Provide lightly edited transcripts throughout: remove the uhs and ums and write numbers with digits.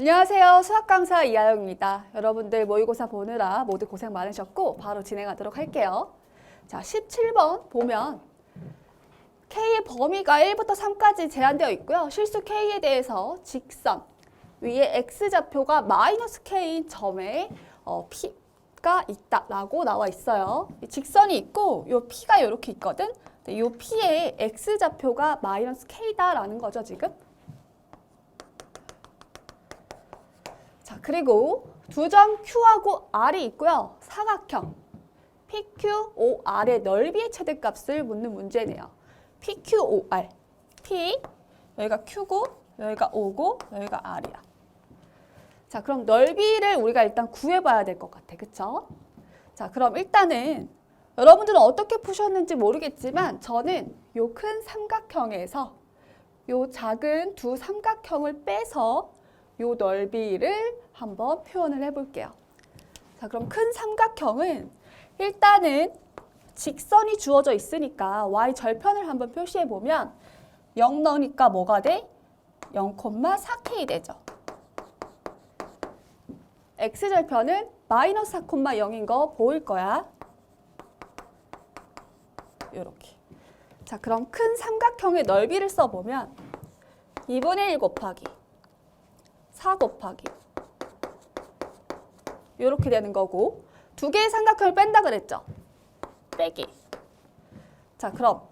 안녕하세요. 수학 강사 이하영입니다. 여러분들 모의고사 보느라 모두 고생 많으셨고 바로 진행하도록 할게요. 자, 17번 보면 K의 범위가 1부터 3까지 제한되어 있고요. 실수 K에 대해서 직선 위에 X좌표가 마이너스 K인 점에 P가 있다라고 나와 있어요. 직선이 있고 요 P가 이렇게 있거든. 요 P의 X좌표가 마이너스 K다라는 거죠, 지금. 자, 그리고 두 점 Q하고 R이 있고요. 사각형 PQOR의 넓이의 최대값을 묻는 문제네요. PQOR, P, 여기가 Q고 여기가 O고 여기가 R이야. 자, 그럼 넓이를 우리가 일단 구해봐야 될 것 같아. 그쵸? 자, 그럼 일단은 여러분들은 어떻게 푸셨는지 모르겠지만 저는 요 큰 삼각형에서 요 작은 두 삼각형을 빼서 요 넓이를 한번 표현을 해볼게요. 자, 그럼 큰 삼각형은 일단은 직선이 주어져 있으니까 y 절편을 한번 표시해 보면 0 넣으니까 뭐가 돼? 0,4k 되죠. x 절편은 마이너스 4,0인 거 보일 거야. 요렇게. 자, 그럼 큰 삼각형의 넓이를 써보면 2분의 1 곱하기 4 곱하기 이렇게 되는 거고, 두 개의 삼각형을 뺀다 그랬죠? 빼기. 자, 그럼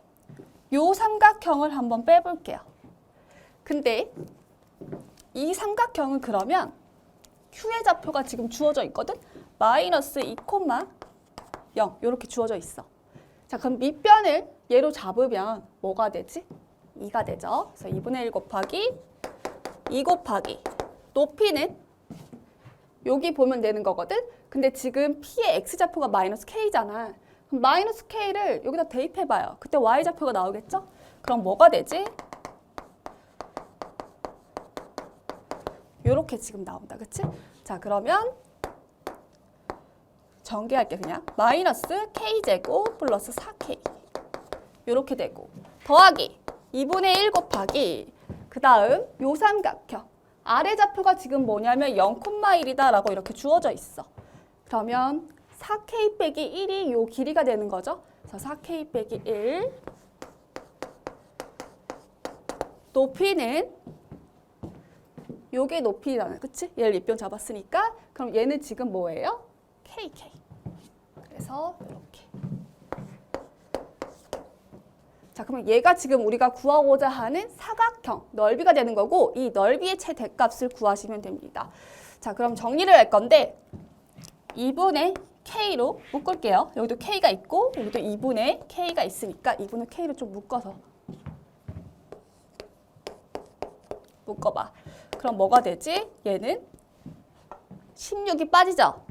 요 삼각형을 한번 빼볼게요. 근데 이 삼각형은 그러면 Q의 좌표가 지금 주어져 있거든? 마이너스 2,0 이렇게 주어져 있어. 자, 그럼 밑변을 얘로 잡으면 뭐가 되지? 2가 되죠. 그래서 2분의 1 곱하기 2 곱하기 높이는 여기 보면 되는 거거든? 근데 지금 P의 X좌표가 마이너스 K잖아. 그럼 마이너스 K를 여기다 대입해봐요. 그때 Y좌표가 나오겠죠? 그럼 뭐가 되지? 요렇게 지금 나온다. 그치? 자, 그러면 전개할게 그냥. 마이너스 K제곱 플러스 4K 요렇게 되고, 더하기 2분의 1 곱하기 그 다음 요 삼각형 아래 좌표가 지금 뭐냐면 0,1이다 라고 이렇게 주어져 있어. 그러면 4K 빼기 1이 요 길이가 되는 거죠. 그래서 4K 빼기 1 높이는 요게 높이잖아요. 그치? 얘를 밑변 잡았으니까 그럼 얘는 지금 뭐예요? KK. 그래서 이렇게. 자, 그러면 얘가 지금 우리가 구하고자 하는 사각형 넓이가 되는 거고, 이 넓이의 최대값을 구하시면 됩니다. 자, 그럼 정리를 할 건데 2분의 K로 묶을게요. 여기도 K가 있고 여기도 2분의 K가 있으니까 2분의 K로 좀 묶어서 묶어봐. 그럼 뭐가 되지? 얘는 16이 빠지죠?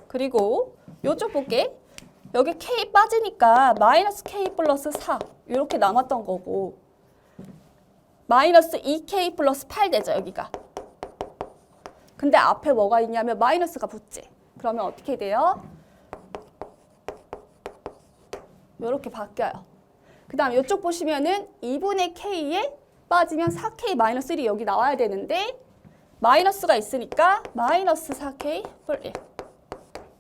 그리고 요쪽 볼게. 여기 K 빠지니까 마이너스 K 플러스 4 이렇게 남았던 거고, 마이너스 2K 플러스 8 되죠, 여기가. 근데 앞에 뭐가 있냐면 마이너스가 붙지. 그러면 어떻게 돼요? 이렇게 바뀌어요. 그 다음 이쪽 보시면은 2분의 K에 빠지면 4K 마이너스 1이 여기 나와야 되는데 마이너스가 있으니까 마이너스 4K 뿔 1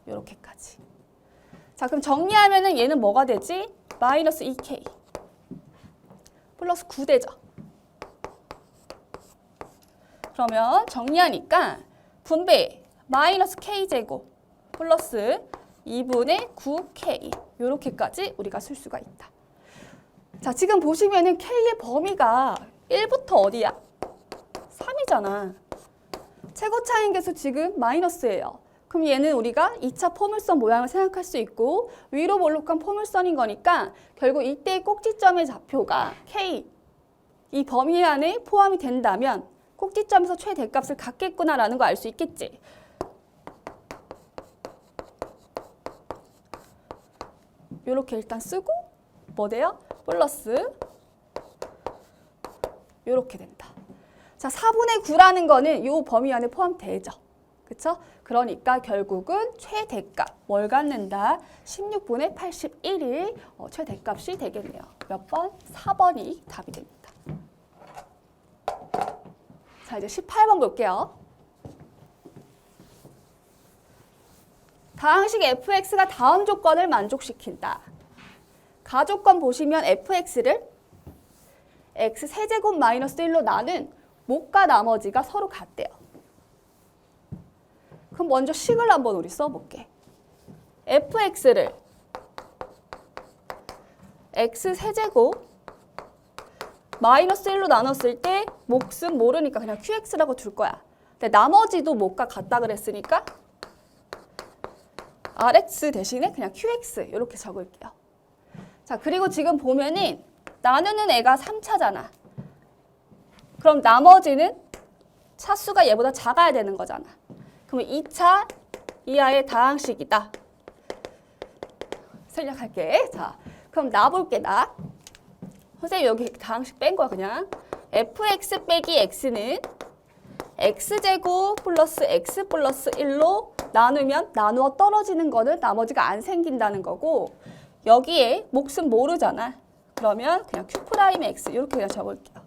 이렇게까지. 자, 그럼 정리하면은 얘는 뭐가 되지? 마이너스 2K 플러스 9 되죠. 그러면 정리하니까 분배 마이너스 K제곱 플러스 2분의 9K 이렇게까지 우리가 쓸 수가 있다. 자, 지금 보시면은 K의 범위가 1부터 어디야? 3이잖아. 최고차인계수 지금 마이너스예요. 그럼 얘는 우리가 2차 포물선 모양을 생각할 수 있고 위로 볼록한 포물선인 거니까 결국 이때의 꼭지점의 좌표가 K 이 범위 안에 포함이 된다면 꼭지점에서 최대값을 갖겠구나라는 거 알 수 있겠지. 이렇게 일단 쓰고 뭐 돼요? 플러스 이렇게 된다. 자, 4분의 9라는 거는 이 범위 안에 포함되죠. 그쵸? 그러니까 결국은 최대값 뭘 갖는다? 16분의 81이 최대값이 되겠네요. 몇 번? 4번이 답이 됩니다. 자, 이제 18번 볼게요. 다항식 fx가 다음 조건을 만족시킨다. 가조건 보시면 fx를 x 세제곱 마이너스 1로 나눈 목과 나머지가 서로 같대요. 그럼 먼저 식을 한번 우리 써볼게. fx를 x 세제곱 마이너스 1로 나눴을 때 몫은 모르니까 그냥 qx라고 둘 거야. 근데 나머지도 목과 같다 그랬으니까 rx 대신에 그냥 qx 이렇게 적을게요. 자, 그리고 지금 보면은 나누는 애가 3차잖아. 그럼 나머지는 차수가 얘보다 작아야 되는 거잖아. 그러면 2차 이하의 다항식이다. 생략할게. 자, 그럼 나 볼게, 나. 선생님 여기 다항식 뺀 거야, 그냥. fx 빼기 x는 x제곱 플러스 x 플러스 1로 나누면 나누어 떨어지는 거는 나머지가 안 생긴다는 거고, 여기에 몫은 모르잖아. 그러면 그냥 q 프라임 x 이렇게 그냥 적을게요.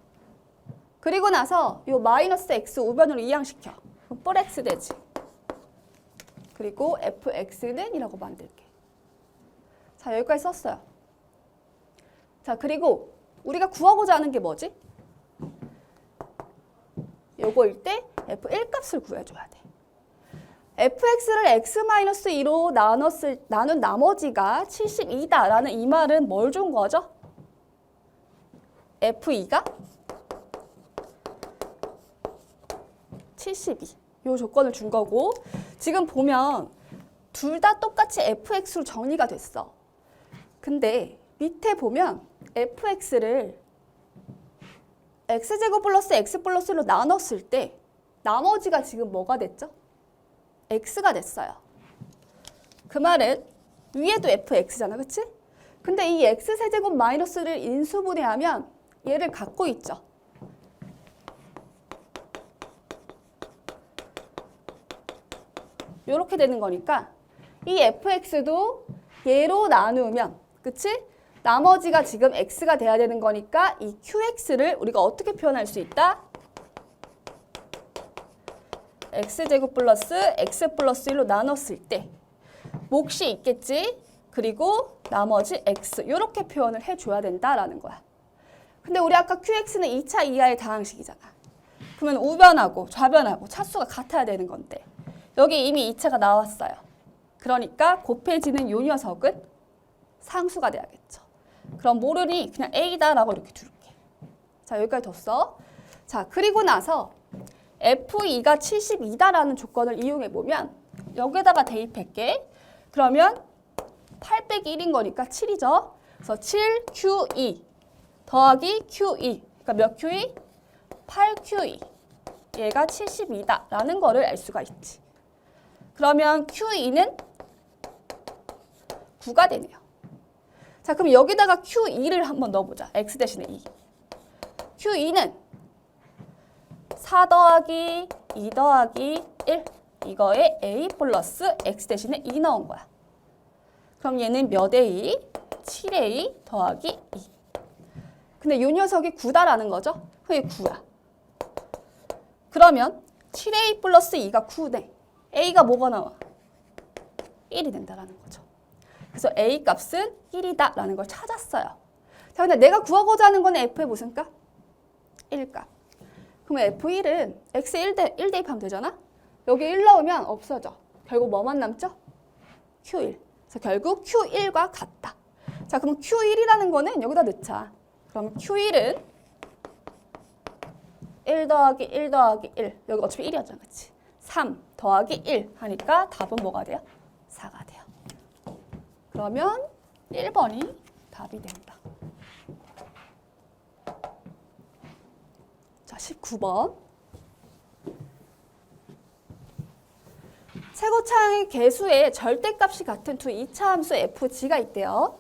그리고 나서 요 마이너스 x 우변으로 이항시켜. 그럼 뿔 x 되지. 그리고 fx는 이라고 만들게. 자, 여기까지 썼어요. 자, 그리고 우리가 구하고자 하는 게 뭐지? 요거일 때 f1 값을 구해줘야 돼. fx를 x-2로 나눈 나머지가 72다라는 이 말은 뭘 준 거죠? f2가 72. 요 조건을 준 거고, 지금 보면 둘 다 똑같이 fx로 정리가 됐어. 근데 밑에 보면 fx를 x제곱 플러스 x 플러스 1로 나눴을 때 나머지가 지금 뭐가 됐죠? x가 됐어요. 그 말은 위에도 fx잖아, 그치? 근데 이 x세제곱 마이너스를 인수분해하면 얘를 갖고 있죠. 이렇게 되는 거니까 이 fx도 얘로 나누면, 그치? 나머지가 지금 x가 돼야 되는 거니까 이 qx를 우리가 어떻게 표현할 수 있다? x제곱 플러스 x 플러스 1로 나눴을 때 몫이 있겠지? 그리고 나머지 x 이렇게 표현을 해줘야 된다라는 거야. 근데 우리 아까 qx는 2차 이하의 다항식이잖아. 그러면 우변하고 좌변하고 차수가 같아야 되는 건데 여기 이미 2차가 나왔어요. 그러니까 곱해지는 요 녀석은 상수가 돼야겠죠. 그럼 모르니 그냥 a다라고 이렇게 둘게. 자, 여기까지 뒀어. 자, 그리고 나서 f2가 72다라는 조건을 이용해보면 여기에다가 대입할게. 그러면 8 빼기 1인 거니까 7이죠. 그래서 7q2 더하기 q2. 그러니까 몇 q2? 8q2. 얘가 72다라는 거를 알 수가 있지. 그러면 q2는 9가 되네요. 자, 그럼 여기다가 q2를 한번 넣어보자. x 대신에 2. q2는 4 더하기 2 더하기 1. 이거에 a 플러스 x 대신에 2 넣은 거야. 그럼 얘는 몇 a? 7a 더하기 2. 근데 이 녀석이 9다라는 거죠? 그게 9야. 그러면 7a 플러스 2가 9네. a가 뭐가 나와? 1이 된다라는 거죠. 그래서 a 값은 1이다라는 걸 찾았어요. 자, 근데 내가 구하고자 하는 건 f의 무슨 값? 1값. 그럼 f1은 x 1 대입하면 되잖아? 여기 1 넣으면 없어져. 결국 뭐만 남죠? q1. 그래서 결국 q1과 같다. 자, 그럼 q1이라는 거는 여기다 넣자. 그럼 q1은 1 더하기 1 더하기 1. 여기 어차피 1이었잖아, 그치? 3 더하기 1 하니까 답은 뭐가 돼요? 4가 돼요. 그러면 1번이 답이 된다. 자, 19번. 최고차항의 개수의 절대값이 같은 두 2차 함수 fg가 있대요.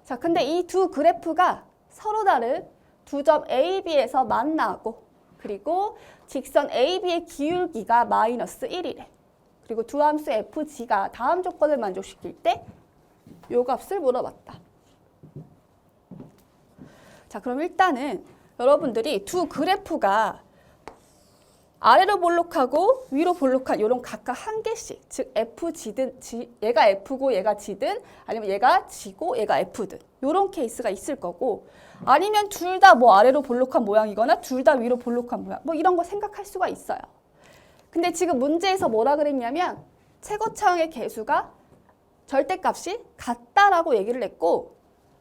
자, 근데 이 두 그래프가 서로 다른 두 점 A, B에서 만나고 그리고 직선 A, B의 기울기가 마이너스 1이래. 그리고 두 함수 fg가 다음 조건을 만족시킬 때 요 값을 물어봤다. 자, 그럼 일단은 여러분들이 두 그래프가 아래로 볼록하고 위로 볼록한 이런 각각 한 개씩, 즉 F G든 얘가 F고 얘가 G든 아니면 얘가 G고 얘가 F든 이런 케이스가 있을 거고, 아니면 둘 다 뭐 아래로 볼록한 모양이거나 둘 다 위로 볼록한 모양, 뭐 이런 거 생각할 수가 있어요. 근데 지금 문제에서 뭐라 그랬냐면 최고차항의 개수가 절대값이 같다라고 얘기를 했고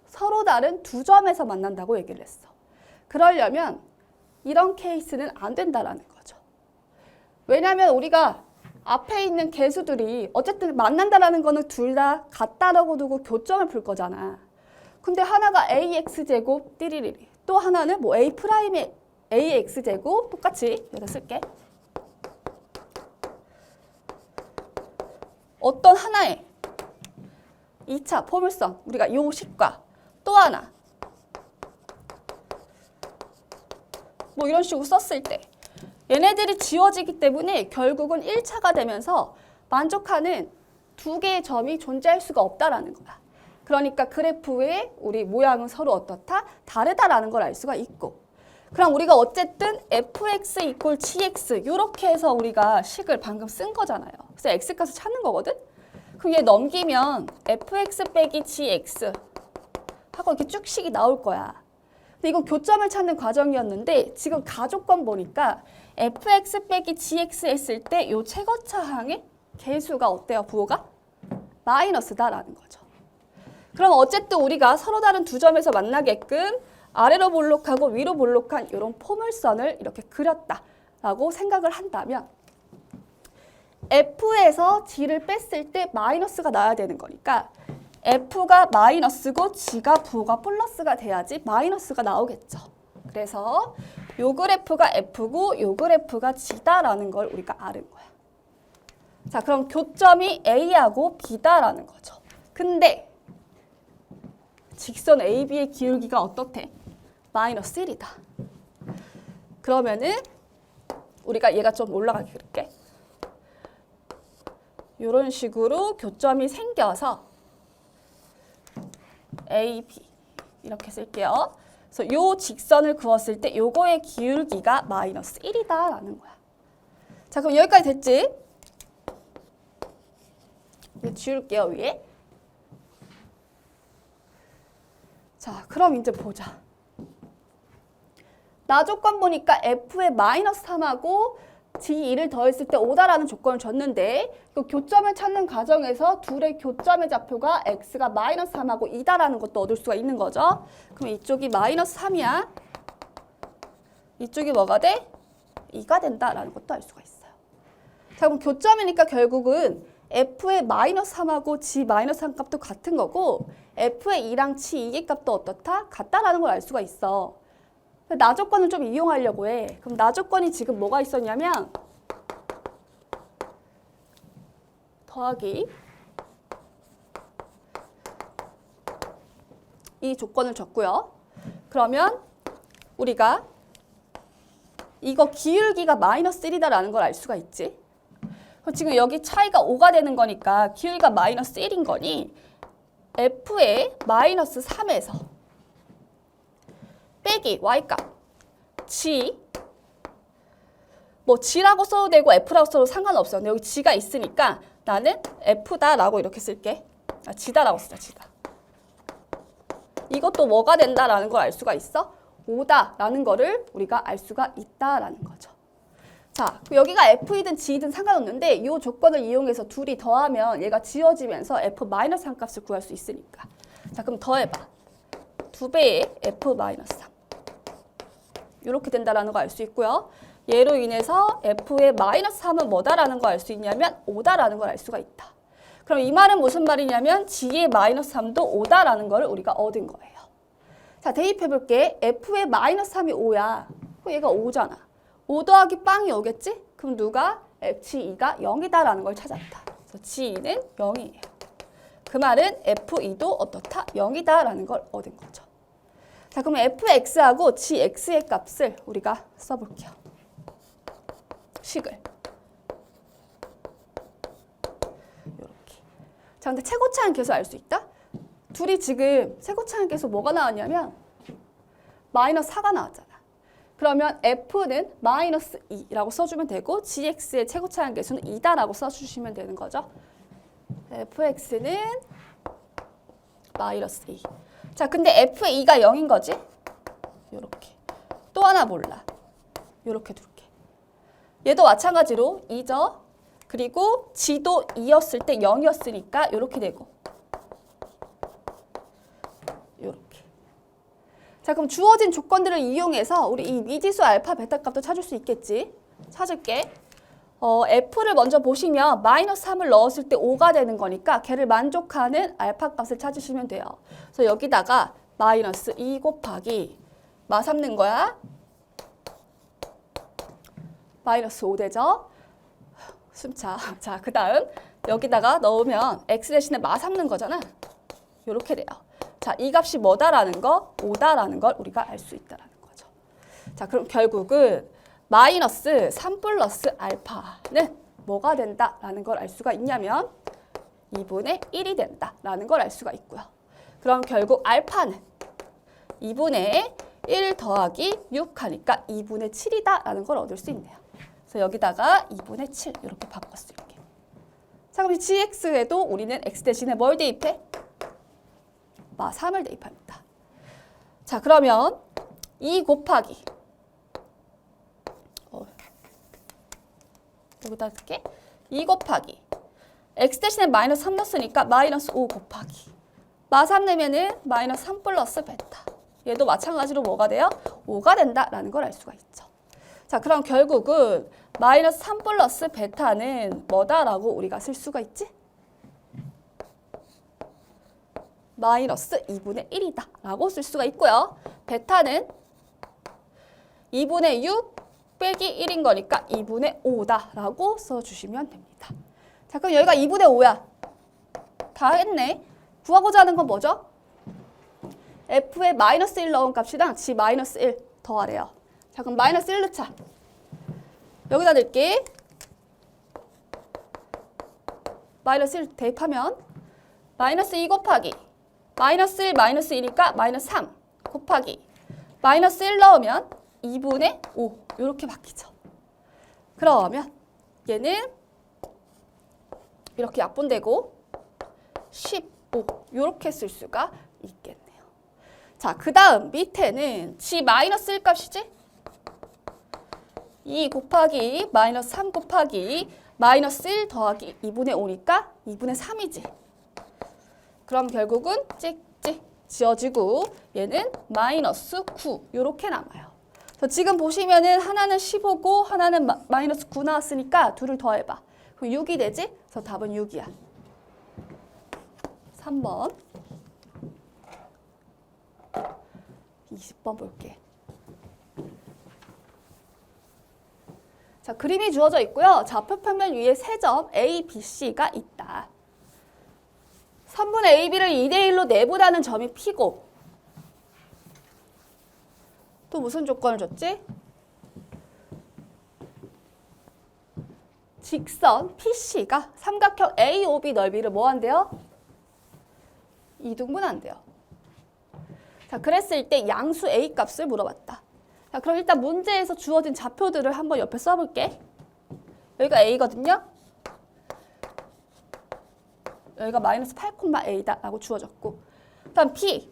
서로 다른 두 점에서 만난다고 얘기를 했어. 그러려면 이런 케이스는 안 된다라는 거죠. 왜냐하면 우리가 앞에 있는 개수들이 어쨌든 만난다라는 거는 둘 다 같다라고 두고 교점을 풀 거잖아. 근데 하나가 ax제곱 띠리리리, 또 하나는 뭐 a 프라임의 ax제곱, 똑같이 여기다 쓸게. 어떤 하나의 2차 포물선, 우리가 요 식과 또 하나 뭐 이런 식으로 썼을 때 얘네들이 지워지기 때문에 결국은 1차가 되면서 만족하는 두 개의 점이 존재할 수가 없다라는 거야. 그러니까 그래프의 우리 모양은 서로 어떻다? 다르다라는 걸 알 수가 있고, 그럼 우리가 어쨌든 fx 이퀄 gx 이렇게 해서 우리가 식을 방금 쓴 거잖아요. 그래서 x값을 찾는 거거든? 그럼 얘 넘기면 fx 빼기 gx 하고 이렇게 쭉 식이 나올 거야. 근데 이건 교점을 찾는 과정이었는데 지금 가조건 보니까 fx 빼기 gx 했을 때 이 최고차항의 개수가 어때요? 부호가? 마이너스다라는 거죠. 그럼 어쨌든 우리가 서로 다른 두 점에서 만나게끔 아래로 볼록하고 위로 볼록한 이런 포물선을 이렇게 그렸다라고 생각을 한다면 F에서 G를 뺐을 때 마이너스가 나야 되는 거니까 F가 마이너스고 G가 부호가 플러스가 돼야지 마이너스가 나오겠죠. 그래서 요 그래프가 F고 요 그래프가 G다라는 걸 우리가 아는 거야. 자, 그럼 교점이 A하고 B다라는 거죠. 근데 직선 AB의 기울기가 어떻대? 마이너스 1이다. 그러면은 우리가 얘가 좀 올라가게 그릴게. 이런 식으로 교점이 생겨서 AB 이렇게 쓸게요. 그래서 요 직선을 그었을 때 요거의 기울기가 마이너스 1이다라는 거야. 자, 그럼 여기까지 됐지? 이제 지울게요, 위에. 자, 그럼 이제 보자. 나 조건 보니까 F에 마이너스 3하고 G2를 더했을 때 5다라는 조건을 줬는데 그 교점을 찾는 과정에서 둘의 교점의 좌표가 X가 마이너스 3하고 2다라는 것도 얻을 수가 있는 거죠. 그럼 이쪽이 마이너스 3이야. 이쪽이 뭐가 돼? 2가 된다라는 것도 알 수가 있어요. 자, 그럼 교점이니까 결국은 F의 마이너스 3하고 G 마이너스 3 값도 같은 거고 F의 2랑 G 2의 값도 어떻다? 같다라는 걸 알 수가 있어. 나 조건을 좀 이용하려고 해. 그럼 나 조건이 지금 뭐가 있었냐면 더하기 이 조건을 줬고요. 그러면 우리가 이거 기울기가 마이너스 1이다라는 걸 알 수가 있지. 그럼 지금 여기 차이가 5가 되는 거니까 기울기가 마이너스 1인 거니 F의 마이너스 3에서 빼기 Y값 G 뭐 G라고 써도 되고 F라고 써도 상관없어. 근데 여기 G가 있으니까 나는 F다라고 이렇게 쓸게. 아, G다라고 쓰자. G다. 이것도 뭐가 된다라는 걸 알 수가 있어? 5다라는 거를 우리가 알 수가 있다라는 거죠. 자, 여기가 F이든 G이든 상관없는데 이 조건을 이용해서 둘이 더하면 얘가 지워지면서 F-한 값을 구할 수 있으니까. 자, 그럼 더해봐. 2배의 F-3. 이렇게 된다라는 거 알 수 있고요. 얘로 인해서 F의 마이너스 3은 뭐다라는 거 알 수 있냐면 5다라는 걸 알 수가 있다. 그럼 이 말은 무슨 말이냐면 G의 마이너스 3도 5다라는 걸 우리가 얻은 거예요. 자, 대입해볼게. F의 마이너스 3이 5야. 그럼 얘가 5잖아. 5 더하기 빵이 오겠지? 그럼 누가? G2가 0이다라는 걸 찾았다. 그래서 G2는 0이에요. 그 말은 F2도 어떻다? 0이다라는 걸 얻은 거죠. 자, 그러면 fx하고 gx의 값을 우리가 써볼게요. 식을. 이렇게. 자, 근데 최고차항 계수 알 수 있다? 둘이 지금 최고차항 계수 뭐가 나왔냐면 마이너스 4가 나왔잖아. 그러면 F는 마이너스 2라고 써주면 되고 GX의 최고차항 계수는 2다라고 써주시면 되는 거죠. FX는 마이너스 2. 자, 근데 F의 2가 0인 거지? 요렇게. 또 하나 몰라. 요렇게 둘게. 얘도 마찬가지로 2죠. 그리고 G도 2였을 때 0이었으니까 요렇게 되고. 요렇게. 자, 그럼 주어진 조건들을 이용해서 우리 이 미지수 알파, 베타 값도 찾을 수 있겠지? 찾을게. F를 먼저 보시면 마이너스 3을 넣었을 때 5가 되는 거니까 걔를 만족하는 알파 값을 찾으시면 돼요. 그래서 여기다가 마이너스 2 곱하기 마 3 넣은 거야. 마이너스 5 되죠? 숨차. 자, 그 다음 여기다가 넣으면 x 대신에 마 3 넣은 거잖아. 이렇게 돼요. 자, 이 값이 뭐다라는 거, 5다라는 걸 우리가 알 수 있다라는 거죠. 자, 그럼 결국은 마이너스 3 플러스 알파는 뭐가 된다라는 걸 알 수가 있냐면 2분의 1이 된다라는 걸 알 수가 있고요. 그럼 결국 알파는 2분의 1 더하기 6 하니까 2분의 7이다라는 걸 얻을 수 있네요. 그래서 여기다가 2분의 7 이렇게 바꿨을게요. 자, 그럼 GX에도 우리는 X 대신에 뭘 대입해? 마 3을 대입합니다. 자, 그러면 2 곱하기 여기다 쓸게. 2 곱하기 X 대신에 마이너스 3 넣었으니까 마이너스 5 곱하기 마 3 내면은 마이너스 3 플러스 베타. 얘도 마찬가지로 뭐가 돼요? 5가 된다라는 걸 알 수가 있죠. 자, 그럼 결국은 마이너스 3 플러스 베타는 뭐다라고 우리가 쓸 수가 있지? 마이너스 2분의 1이다 라고 쓸 수가 있고요. 베타는 2분의 6 빼기 1인 거니까 2분의 5다 라고 써주시면 됩니다. 자, 그럼 여기가 2분의 5야. 다 했네. 구하고자 하는 건 뭐죠? F에 마이너스 1 넣은 값이랑 G 마이너스 1 더하래요. 자, 그럼 마이너스 1 넣자. 여기다 넣을게. 마이너스 1 대입하면 마이너스 2 곱하기 마이너스 1 마이너스 2니까 마이너스 3 곱하기 마이너스 1 넣으면 2분의 5 이렇게 바뀌죠. 그러면 얘는 이렇게 약분되고 15 이렇게 쓸 수가 있겠네요. 자, 그 다음 밑에는 G 마이너스 1 값이지? 2 곱하기 마이너스 3 곱하기 마이너스 1 더하기 2분의 5니까 2분의 3이지. 그럼 결국은 찍찍 지어지고 얘는 마이너스 9 이렇게 남아요. 그래서 지금 보시면은 하나는 15고 하나는 마이너스 9 나왔으니까 둘을 더해봐. 그럼 6이 되지? 그래서 답은 6이야. 3번 20번 볼게. 자, 그림이 주어져 있고요. 좌표 평면 위에 세 점 A, B, C가 있다. 선분 A, B를 2대1로 내보다는 점이 P고 또 무슨 조건을 줬지? 직선 PC가 삼각형 AOB 넓이를 뭐 한대요? 이등분한대요. 자, 그랬을 때 양수 A 값을 물어봤다. 자, 그럼 일단 문제에서 주어진 좌표들을 한번 옆에 써볼게. 여기가 A거든요. 여기가 마이너스 8,A다 라고 주어졌고 다음 P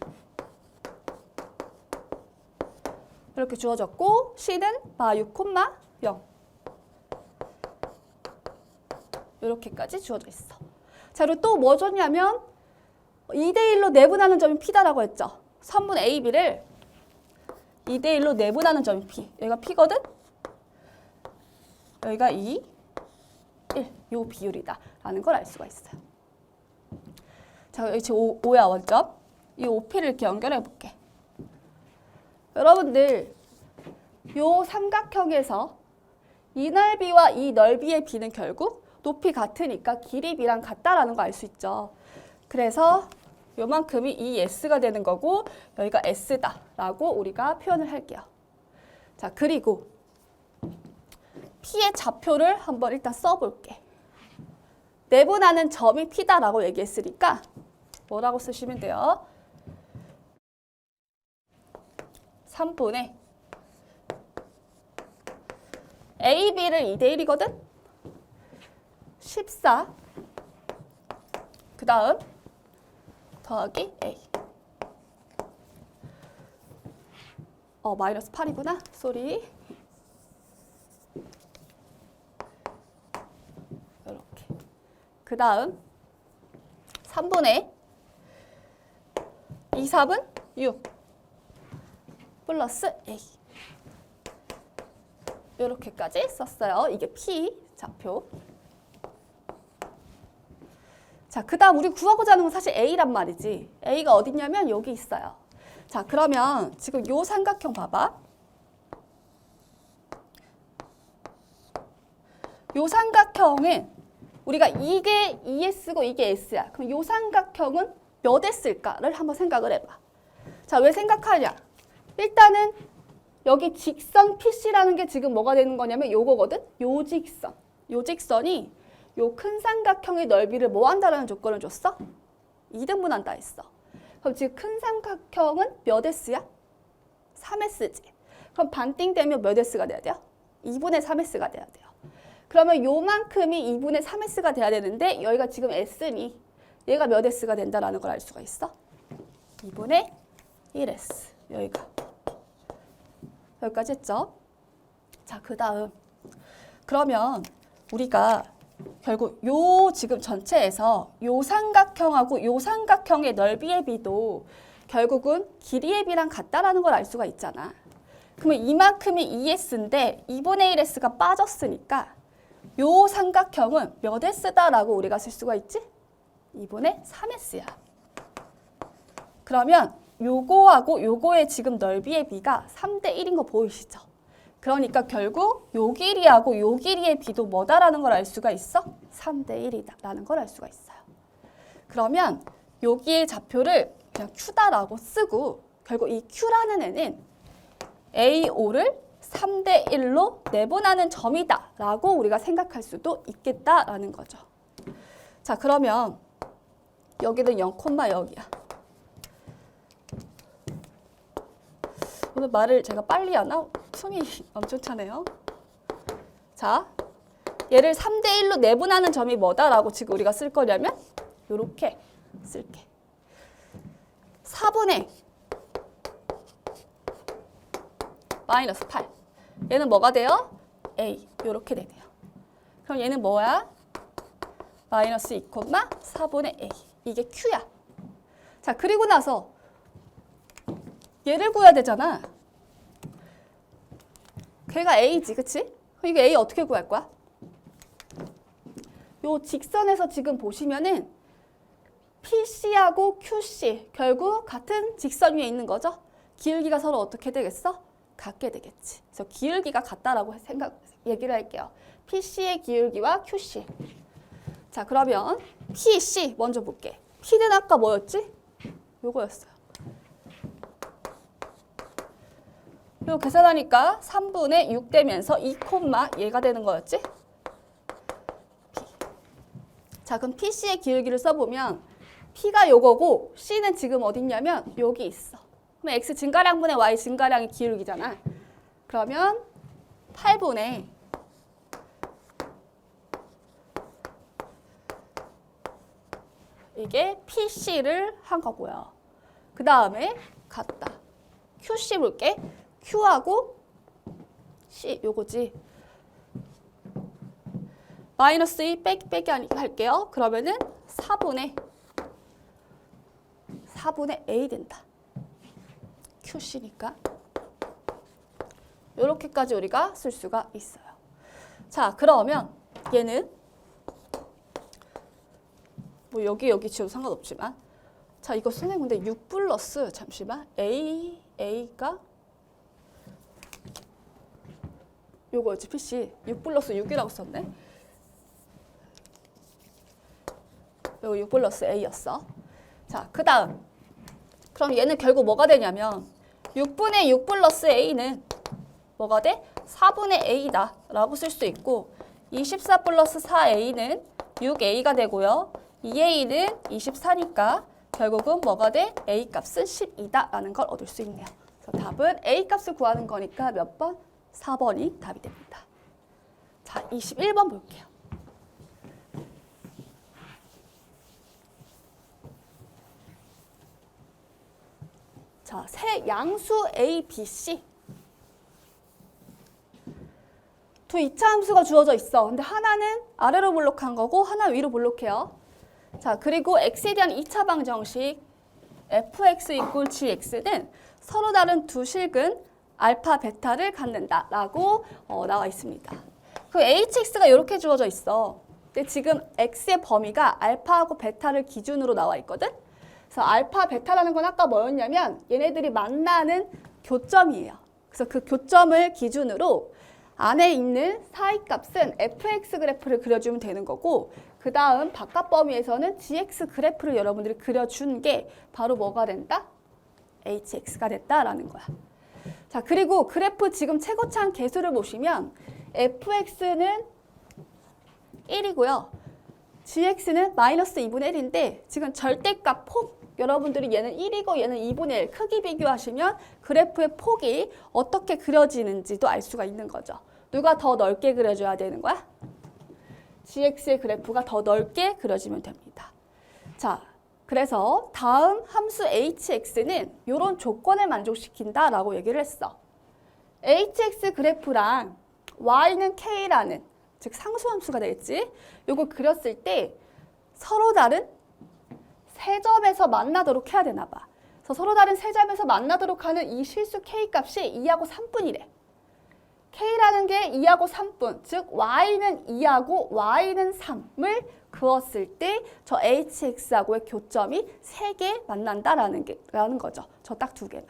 이렇게 주어졌고 C는 마 6,0 이렇게까지 주어져 있어. 자, 그리고 또 뭐 줬냐면 2대1로 내분하는 점이 P다라고 했죠. 선분 A, B를 2대1로 내분하는 점이 P. 여기가 P거든? 여기가 2, 1. 요 비율이다 라는 걸 알 수가 있어요. 자, 여기 지금 5야 원점. 이 5P를 이렇게 연결해 볼게. 여러분들 요 삼각형에서 이 넓이와 이 넓이의 B는 결국 높이 같으니까 길이 B랑 같다라는 거 알 수 있죠. 그래서 요만큼이 이 S가 되는 거고 여기가 S다라고 우리가 표현을 할게요. 자, 그리고 P의 좌표를 한번 일단 써볼게. 내분하는 점이 P다라고 얘기했으니까 뭐라고 쓰시면 돼요? 3분의 A, B를 2대 1이거든? 14. 그 다음 더하기 A. 마이너스 8이구나. 쏘리. 이렇게. 그 다음 3분의 2, 4분 6 플러스 A. 이렇게까지 썼어요. 이게 P 좌표. 자, 그 다음 우리 구하고자 하는 건 사실 A란 말이지. A가 어딨냐면 여기 있어요. 자, 그러면 지금 요 삼각형 봐봐. 요 삼각형은 우리가 이게 ES고 이게 S야. 그럼 요 삼각형은 몇 S일까를 한번 생각을 해봐. 자, 왜 생각하냐? 일단은 여기 직선 PC라는 게 지금 뭐가 되는 거냐면 요거거든? 요 직선. 요 직선이 요 큰 삼각형의 넓이를 뭐 한다라는 조건을 줬어? 2등분한다 했어. 그럼 지금 큰 삼각형은 몇 S야? 3S지. 그럼 반띵되면 몇 S가 돼야 돼요? 2분의 3S가 돼야 돼요. 그러면 요만큼이 2분의 3S가 돼야 되는데 여기가 지금 S니 얘가 몇 S가 된다라는 걸 알 수가 있어? 2분의 1S. 여기까지 했죠? 자, 그 다음 그러면 우리가 결국 요 지금 전체에서 요 삼각형하고 요 삼각형의 넓이의 비도 결국은 길이의 비랑 같다라는 걸 알 수가 있잖아. 그러면 이만큼이 2S인데 2분의 1S가 빠졌으니까 요 삼각형은 몇 S다라고 우리가 쓸 수가 있지? 2분의 3S야. 그러면 요거하고 요거의 지금 넓이의 비가 3대 1인 거 보이시죠? 그러니까 결국 요 길이하고 요 길이의 비도 뭐다라는 걸 알 수가 있어? 3대 1이다라는 걸 알 수가 있어요. 그러면 여기의 좌표를 그냥 Q다라고 쓰고 결국 이 Q라는 애는 A5를 3대 1로 내분하는 점이다라고 우리가 생각할 수도 있겠다라는 거죠. 자, 그러면 여기는 0, 여기야. 오늘 말을 제가 빨리 하나? 숨이 엄청 차네요. 자, 얘를 3대 1로 내분하는 점이 뭐다라고 지금 우리가 쓸 거냐면 요렇게 쓸게. 4분의 마이너스 8. 얘는 뭐가 돼요? A. 요렇게 되네요. 그럼 얘는 뭐야? 마이너스 2, 4분의 A. 이게 Q야. 자, 그리고 나서 얘를 구해야 되잖아. 걔가 A지, 그치? 그럼 이거 A 어떻게 구할 거야? 요 직선에서 지금 보시면은 PC하고 QC 결국 같은 직선 위에 있는 거죠? 기울기가 서로 어떻게 되겠어? 같게 되겠지. 그래서 기울기가 같다라고 얘기를 할게요. PC의 기울기와 QC. 자, 그러면 PC 먼저 볼게. P는 아까 뭐였지? 요거였어요. 그리고 계산하니까 3분의 6 되면서 2, 얘가 되는 거였지? P. 자, 그럼 PC의 기울기를 써보면 P가 요거고 C는 지금 어딨냐면 여기 있어. 그럼 X 증가량분의 Y 증가량의 기울기잖아. 그러면 8분의 이게 PC를 한 거고요. 그 다음에 같다. QC 볼게. Q하고 C 요거지. 마이너스 2 빼기 할게요. 그러면은 4분의 A 된다. QC니까. 요렇게까지 우리가 쓸 수가 있어요. 자, 그러면 얘는 뭐 여기 지워도 상관없지만 자, 이거 선생님 근데 6 플러스 잠시만 A가 요거였지 PC 6 플러스 6이라고 썼네. 요거 6 플러스 A였어. 자, 그 다음 그럼 얘는 결국 뭐가 되냐면 6분의 6 플러스 A는 뭐가 돼? 4분의 A다 라고 쓸 수 있고 24 플러스 4A는 6A가 되고요. 2A는 24니까 결국은 뭐가 돼? A 값은 12다 라는 걸 얻을 수 있네요. 그래서 답은 A 값을 구하는 거니까 몇 번? 4번이 답이 됩니다. 자, 21번 볼게요. 자, 세 양수 A, B, C. 두 이차 함수가 주어져 있어. 근데 하나는 아래로 볼록한 거고 하나 위로 볼록해요. 자, 그리고 x에 대한 2차 방정식 fx = gx는 서로 다른 두 실근 알파, 베타를 갖는다라고 나와 있습니다. 그 hx가 이렇게 주어져 있어. 근데 지금 x의 범위가 알파하고 베타를 기준으로 나와 있거든. 그래서 알파, 베타라는 건 아까 뭐였냐면 얘네들이 만나는 교점이에요. 그래서 그 교점을 기준으로 안에 있는 사이값은 fx 그래프를 그려주면 되는 거고 그 다음 바깥 범위에서는 gx 그래프를 여러분들이 그려준 게 바로 뭐가 된다? hx가 됐다라는 거야. 자, 그리고 그래프 지금 최고차항 계수를 보시면 fx는 1이고요. gx는 마이너스 2분의 1인데 지금 절대값 폭 여러분들이 얘는 1이고 얘는 2분의 1 크기 비교하시면 그래프의 폭이 어떻게 그려지는지도 알 수가 있는 거죠. 누가 더 넓게 그려줘야 되는 거야? gx의 그래프가 더 넓게 그려지면 됩니다. 자, 그래서 다음 함수 hx는 이런 조건을 만족시킨다라고 얘기를 했어. hx 그래프랑 y는 k라는 즉 상수함수가 되겠지. 요거 그렸을 때 서로 다른 세 점에서 만나도록 해야 되나 봐. 그래서 서로 다른 세 점에서 만나도록 하는 이 실수 k 값이 2하고 3분이래. k라는 게 2하고 3분, 즉 y는 2하고 y는 3을 그었을 때 저 hx하고의 교점이 3개 만난다라는 거죠. 저 딱 2개만.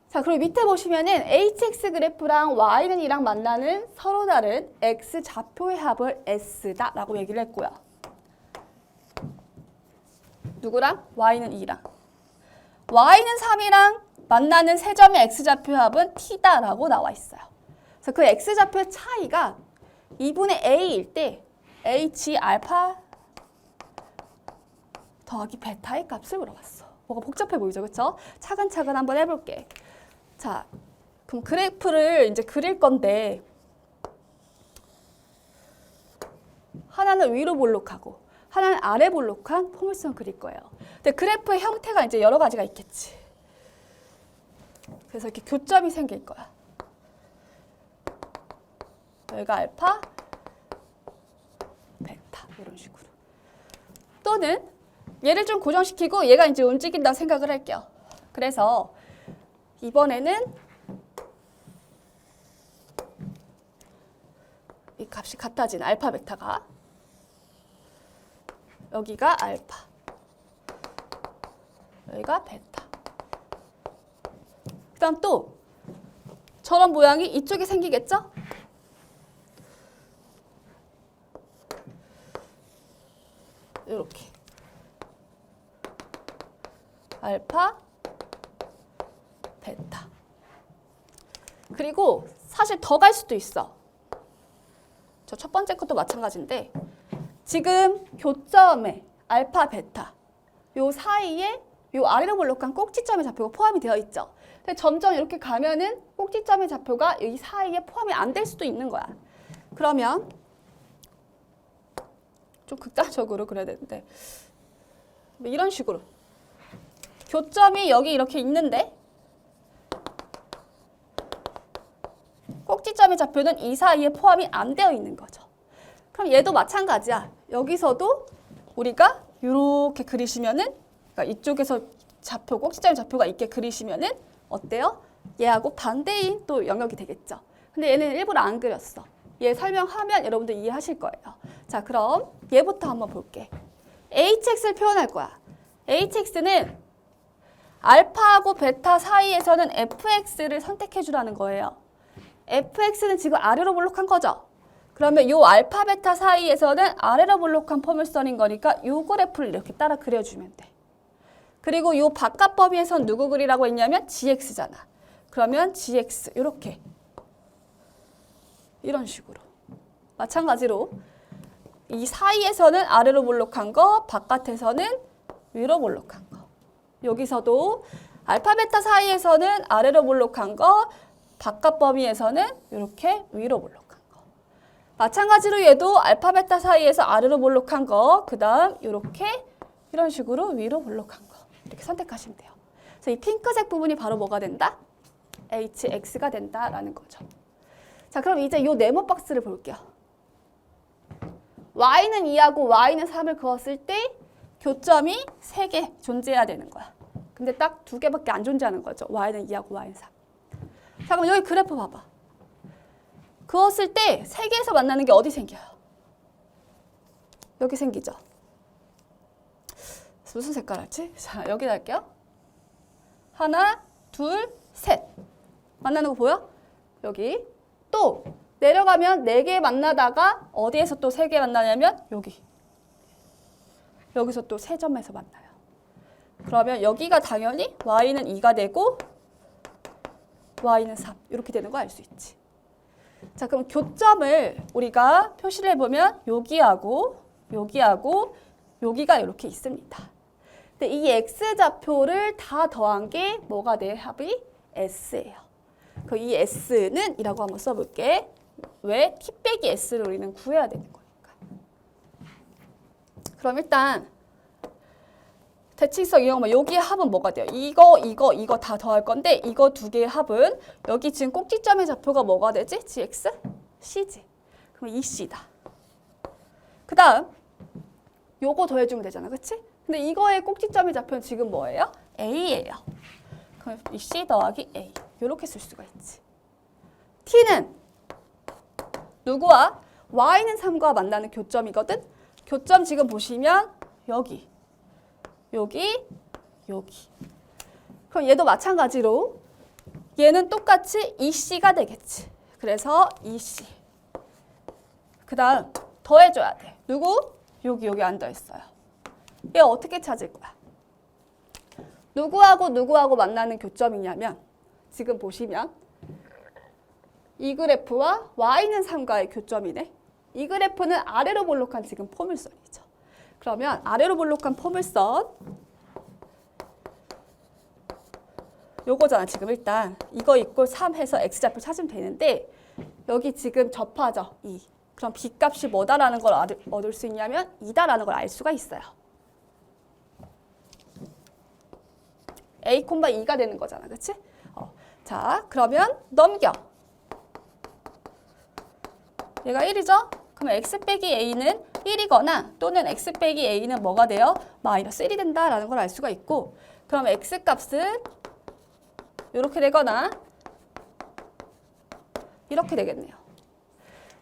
자, 그리고 밑에 보시면은 hx 그래프랑 y는 2랑 만나는 서로 다른 x 좌표의 합을 s다라고 얘기를 했고요. 누구랑? y는 2랑. y는 3이랑 만나는 세 점의 x좌표의 합은 t다라고 나와 있어요. 그래서 그 x좌표의 차이가 2분의 a일 때 h 알파 더하기 베타의 값을 물어봤어. 뭐가 복잡해 보이죠, 그렇죠? 차근차근 한번 해볼게. 자, 그럼 그래프를 이제 그릴 건데 하나는 위로 볼록하고 하나는 아래 볼록한 포물선 그릴 거예요. 근데 그래프의 형태가 이제 여러 가지가 있겠지. 그래서 이렇게 교점이 생길 거야. 여기가 알파, 베타 이런 식으로. 또는 얘를 좀 고정시키고 얘가 이제 움직인다고 생각을 할게요. 그래서 이번에는 이 값이 같아진 알파, 베타가 여기가 알파, 여기가 베타. 그 다음 또 저런 모양이 이쪽에 생기겠죠? 이렇게 알파, 베타. 그리고 사실 더 갈 수도 있어. 저 첫 번째 것도 마찬가지인데 지금 교점에 알파, 베타 요 사이에 요 아래로 볼록한 꼭지점의 좌표가 포함이 되어 있죠. 근데 점점 이렇게 가면은 꼭지점의 좌표가 이 사이에 포함이 안 될 수도 있는 거야. 그러면 좀 극단적으로 그려야 되는데 이런 식으로 교점이 여기 이렇게 있는데 꼭지점의 좌표는 이 사이에 포함이 안 되어 있는 거죠. 그럼 얘도 마찬가지야. 여기서도 우리가 이렇게 그리시면은 그러니까 이쪽에서 좌표, 꼭지점의 좌표가 있게 그리시면은 어때요? 얘하고 반대인 또 영역이 되겠죠. 근데 얘는 일부러 안 그렸어. 얘 설명하면 여러분들 이해하실 거예요. 자, 그럼 얘부터 한번 볼게. hx를 표현할 거야. hx는 알파하고 베타 사이에서는 fx를 선택해 주라는 거예요. fx는 지금 아래로 볼록한 거죠. 그러면 요 알파, 베타 사이에서는 아래로 볼록한 포물선인 거니까 요 그래프를 이렇게 따라 그려주면 돼. 그리고 요 바깥 범위에선 누구 그리라고 했냐면 gx잖아. 그러면 gx 이렇게 이런 식으로 마찬가지로 이 사이에서는 아래로 볼록한 거, 바깥에서는 위로 볼록한 거. 여기서도 알파, 베타 사이에서는 아래로 볼록한 거, 바깥 범위에서는 이렇게 위로 볼록한 거. 마찬가지로 얘도 알파, 베타 사이에서 아래로 볼록한 거, 그 다음 이렇게 이런 식으로 위로 볼록한 거 이렇게 선택하시면 돼요. 그래서 이 핑크색 부분이 바로 뭐가 된다? HX가 된다라는 거죠. 자, 그럼 이제 이 네모 박스를 볼게요. Y는 2하고 Y는 3을 그었을 때 교점이 3개 존재해야 되는 거야. 근데 딱 2개밖에 안 존재하는 거죠. Y는 2하고 Y는 3. 자, 그럼 여기 그래프 봐봐. 그었을 때 3개에서 만나는 게 어디 생겨요? 여기 생기죠. 무슨 색깔 할지? 자, 여기 할게요. 하나, 둘, 셋. 만나는 거 보여? 여기. 또 내려가면 4개 만나다가 어디에서 또 3개 만나냐면 여기. 여기서 또 3점에서 만나요. 그러면 여기가 당연히 Y는 2가 되고 Y는 3 이렇게 되는 거 알 수 있지. 자, 그럼 교점을 우리가 표시를 해보면 여기하고 여기하고 여기가 이렇게 있습니다. 근데 이 X좌표를 다 더한 게 뭐가 돼? 합이 S예요. 그 이 S는 이라고 한번 써볼게. 왜? T 빼기 S를 우리는 구해야 되는 거니까. 그럼 일단 대칭성 이용하면 여기의 합은 뭐가 돼요? 이거 다 더할 건데 이거 2개의 합은 여기 지금 꼭지점의 좌표가 뭐가 되지? GX? C지. 그럼 이 C다. 그 다음 요거 더해주면 되잖아. 그치? 근데 이거의 꼭지점의 좌표는 지금 뭐예요? A예요. 그럼 이 C 더하기 A 이렇게 쓸 수가 있지. T는 누구와? Y는 3과 만나는 교점이거든? 교점 지금 보시면 여기 여기, 여기. 그럼 얘도 마찬가지로 얘는 똑같이 EC가 되겠지. 그래서 EC. 그 다음 더해줘야 돼. 누구? 여기 안 더했어요. 얘 어떻게 찾을 거야? 누구하고 만나는 교점이냐면 지금 보시면 이 그래프와 Y는 3과의 교점이네. 이 그래프는 아래로 볼록한 지금 포물선이죠. 그러면 아래로 볼록한 포물선 요거잖아. 지금 일단 이거 이꼴 3 해서 X좌표 찾으면 되는데 여기 지금 접하죠. 2. 그럼 B값이 뭐다라는 걸 얻을 수 있냐면 2다라는 걸 알 수가 있어요. A, 2가 되는 거잖아. 그치? 자, 그러면 넘겨. 얘가 1이죠? 그럼 X 빼기 A는 1이거나 또는 X 빼기 A는 뭐가 돼요? 마이너스 1이 된다라는 걸 알 수가 있고 그럼 X 값은 이렇게 되거나 이렇게 되겠네요.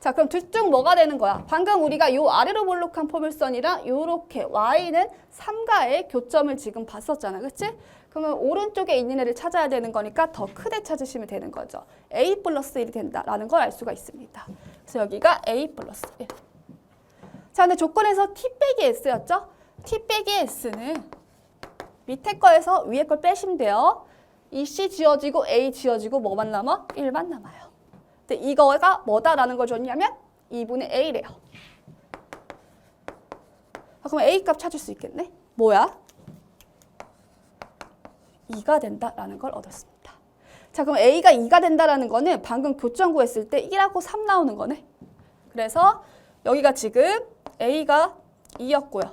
자, 그럼 둘 중 뭐가 되는 거야? 방금 우리가 요 아래로 볼록한 포물선이랑 요렇게 Y는 3가의 교점을 지금 봤었잖아. 그치? 그러면 오른쪽에 있는 애를 찾아야 되는 거니까 더 크게 찾으시면 되는 거죠. A 플러스 1이 된다라는 걸 알 수가 있습니다. 그래서 여기가 A 플러스 1. 자, 근데 조건에서 T 빼기 S였죠? T 빼기 S는 밑에 거에서 위에 걸 빼시면 돼요. 이 C 지워지고 A 지워지고 뭐만 남아? 1만 남아요. 근데 이거가 뭐다라는 걸 줬냐면 2분의 A래요. 그럼 A 값 찾을 수 있겠네? 뭐야? 2가 된다라는 걸 얻었습니다. 자, 그럼 A가 2가 된다라는 거는 방금 교점 구했을 때 1하고 3 나오는 거네. 그래서 여기가 지금 A가 2였고요.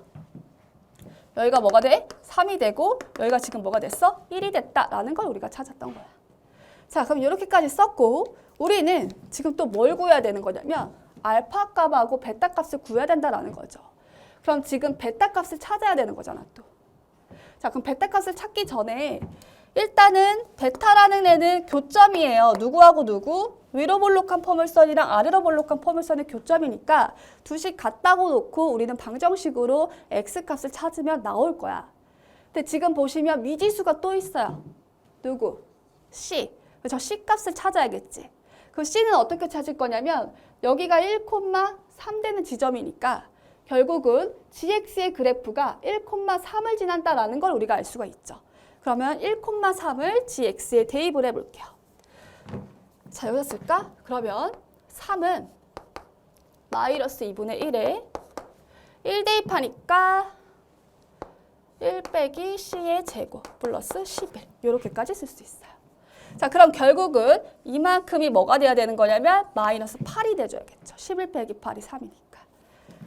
여기가 뭐가 돼? 3이 되고 여기가 지금 뭐가 됐어? 1이 됐다라는 걸 우리가 찾았던 거야. 자, 그럼 이렇게까지 썼고 우리는 지금 또 뭘 구해야 되는 거냐면 알파 값하고 베타 값을 구해야 된다라는 거죠. 그럼 지금 베타 값을 찾아야 되는 거잖아 또. 자, 그럼 베타 값을 찾기 전에 일단은 베타라는 애는 교점이에요. 누구하고 누구? 위로 볼록한 포물선이랑 아래로 볼록한 포물선의 교점이니까 두식 같다고 놓고 우리는 방정식으로 X값을 찾으면 나올 거야. 근데 지금 보시면 미지수가 또 있어요. 누구? C. 저 C값을 찾아야겠지. 그 C는 어떻게 찾을 거냐면 여기가 1,3 되는 지점이니까 결국은 GX의 그래프가 1,3을 지난다라는 걸 우리가 알 수가 있죠. 그러면 1,3을 GX에 대입을 해볼게요. 자, 여기다 쓸까? 그러면 3은 마이너스 2분의 1에 1 대입하니까 1 빼기 C의 제곱 플러스 11 이렇게까지 쓸 수 있어요. 자, 그럼 결국은 이만큼이 뭐가 돼야 되는 거냐면 마이너스 8이 돼줘야겠죠. 11 빼기 8이 3이니까.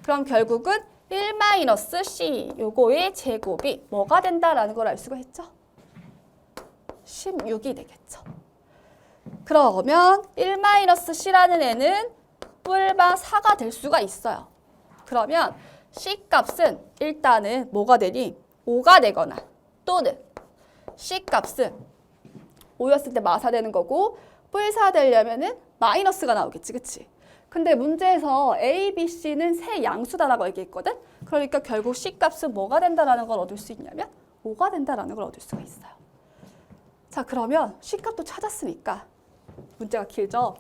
그럼 결국은 1 마이너스 C 요거의 제곱이 뭐가 된다라는 걸 알 수가 있죠. 16이 되겠죠. 그러면 1 마이너스 C라는 애는 뿔마 4가 될 수가 있어요. 그러면 C 값은 일단은 뭐가 되니? 5가 되거나 또는 C 값은 5였을 때 마사 되는 거고 뿔4 되려면은 마이너스가 나오겠지, 그치? 근데 문제에서 A, B, C는 세 양수다라고 얘기했거든? 그러니까 결국 C 값은 뭐가 된다라는 걸 얻을 수 있냐면 5가 된다라는 걸 얻을 수가 있어요. 자, 그러면 C 값도 찾았으니까 문제가 길죠?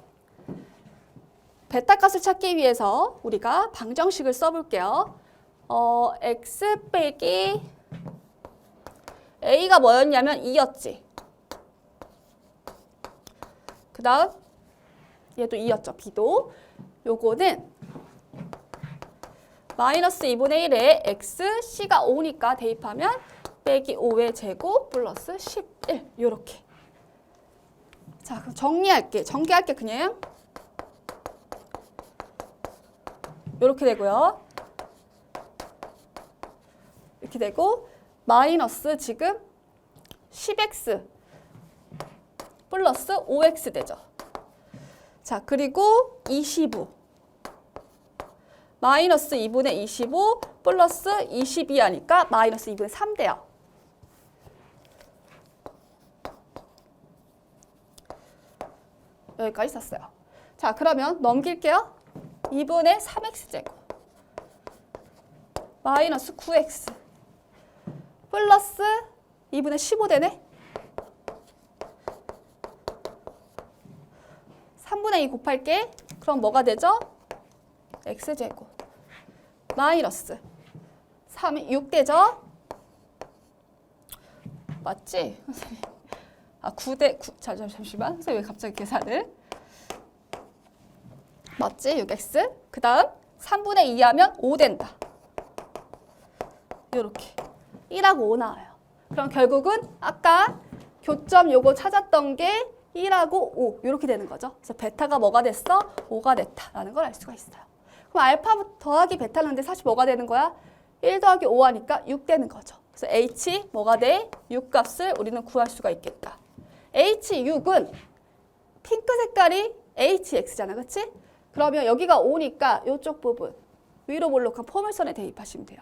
베타 값을 찾기 위해서 우리가 방정식을 써볼게요. x 빼기 a가 뭐였냐면 2였지. 그 다음 얘도 2였죠. b도. 요거는 마이너스 2분의 1에 x, c가 5니까 대입하면 빼기 5의 제곱 플러스 11 요렇게. 자, 그럼 전개할게 그냥. 요렇게 되고요. 이렇게 되고 마이너스 지금 10x 플러스 5x 되죠. 자, 그리고 25 마이너스 2분의 25 플러스 22 하니까 마이너스 2분의 3 돼요. 여기까지 썼어요. 자, 그러면 넘길게요. 2분의 3x제곱 마이너스 9x 플러스 2분의 15 되네. 3분의 2 곱할게. 그럼 뭐가 되죠? x제곱 마이너스 3이 6 되죠? 맞지? 아, 9대 9. 자, 잠시만. 선생님 왜 갑자기 계산을? 맞지? 6x. 그 다음 3분의 2 하면 5 된다. 요렇게 1하고 5 나와요. 그럼 결국은 아까 교점 요거 찾았던 게 1하고 5 요렇게 되는 거죠. 그래서 베타가 뭐가 됐어? 5가 됐다라는 걸 알 수가 있어요. 그럼 알파 더하기 베타는 사실 뭐가 되는 거야? 1 더하기 5 하니까 6 되는 거죠. 그래서 h 뭐가 돼? 6 값을 우리는 구할 수가 있겠다. h6은 핑크 색깔이 hx잖아, 그치? 그러면 여기가 5니까 이쪽 부분 위로 볼록한 포물선에 대입하시면 돼요.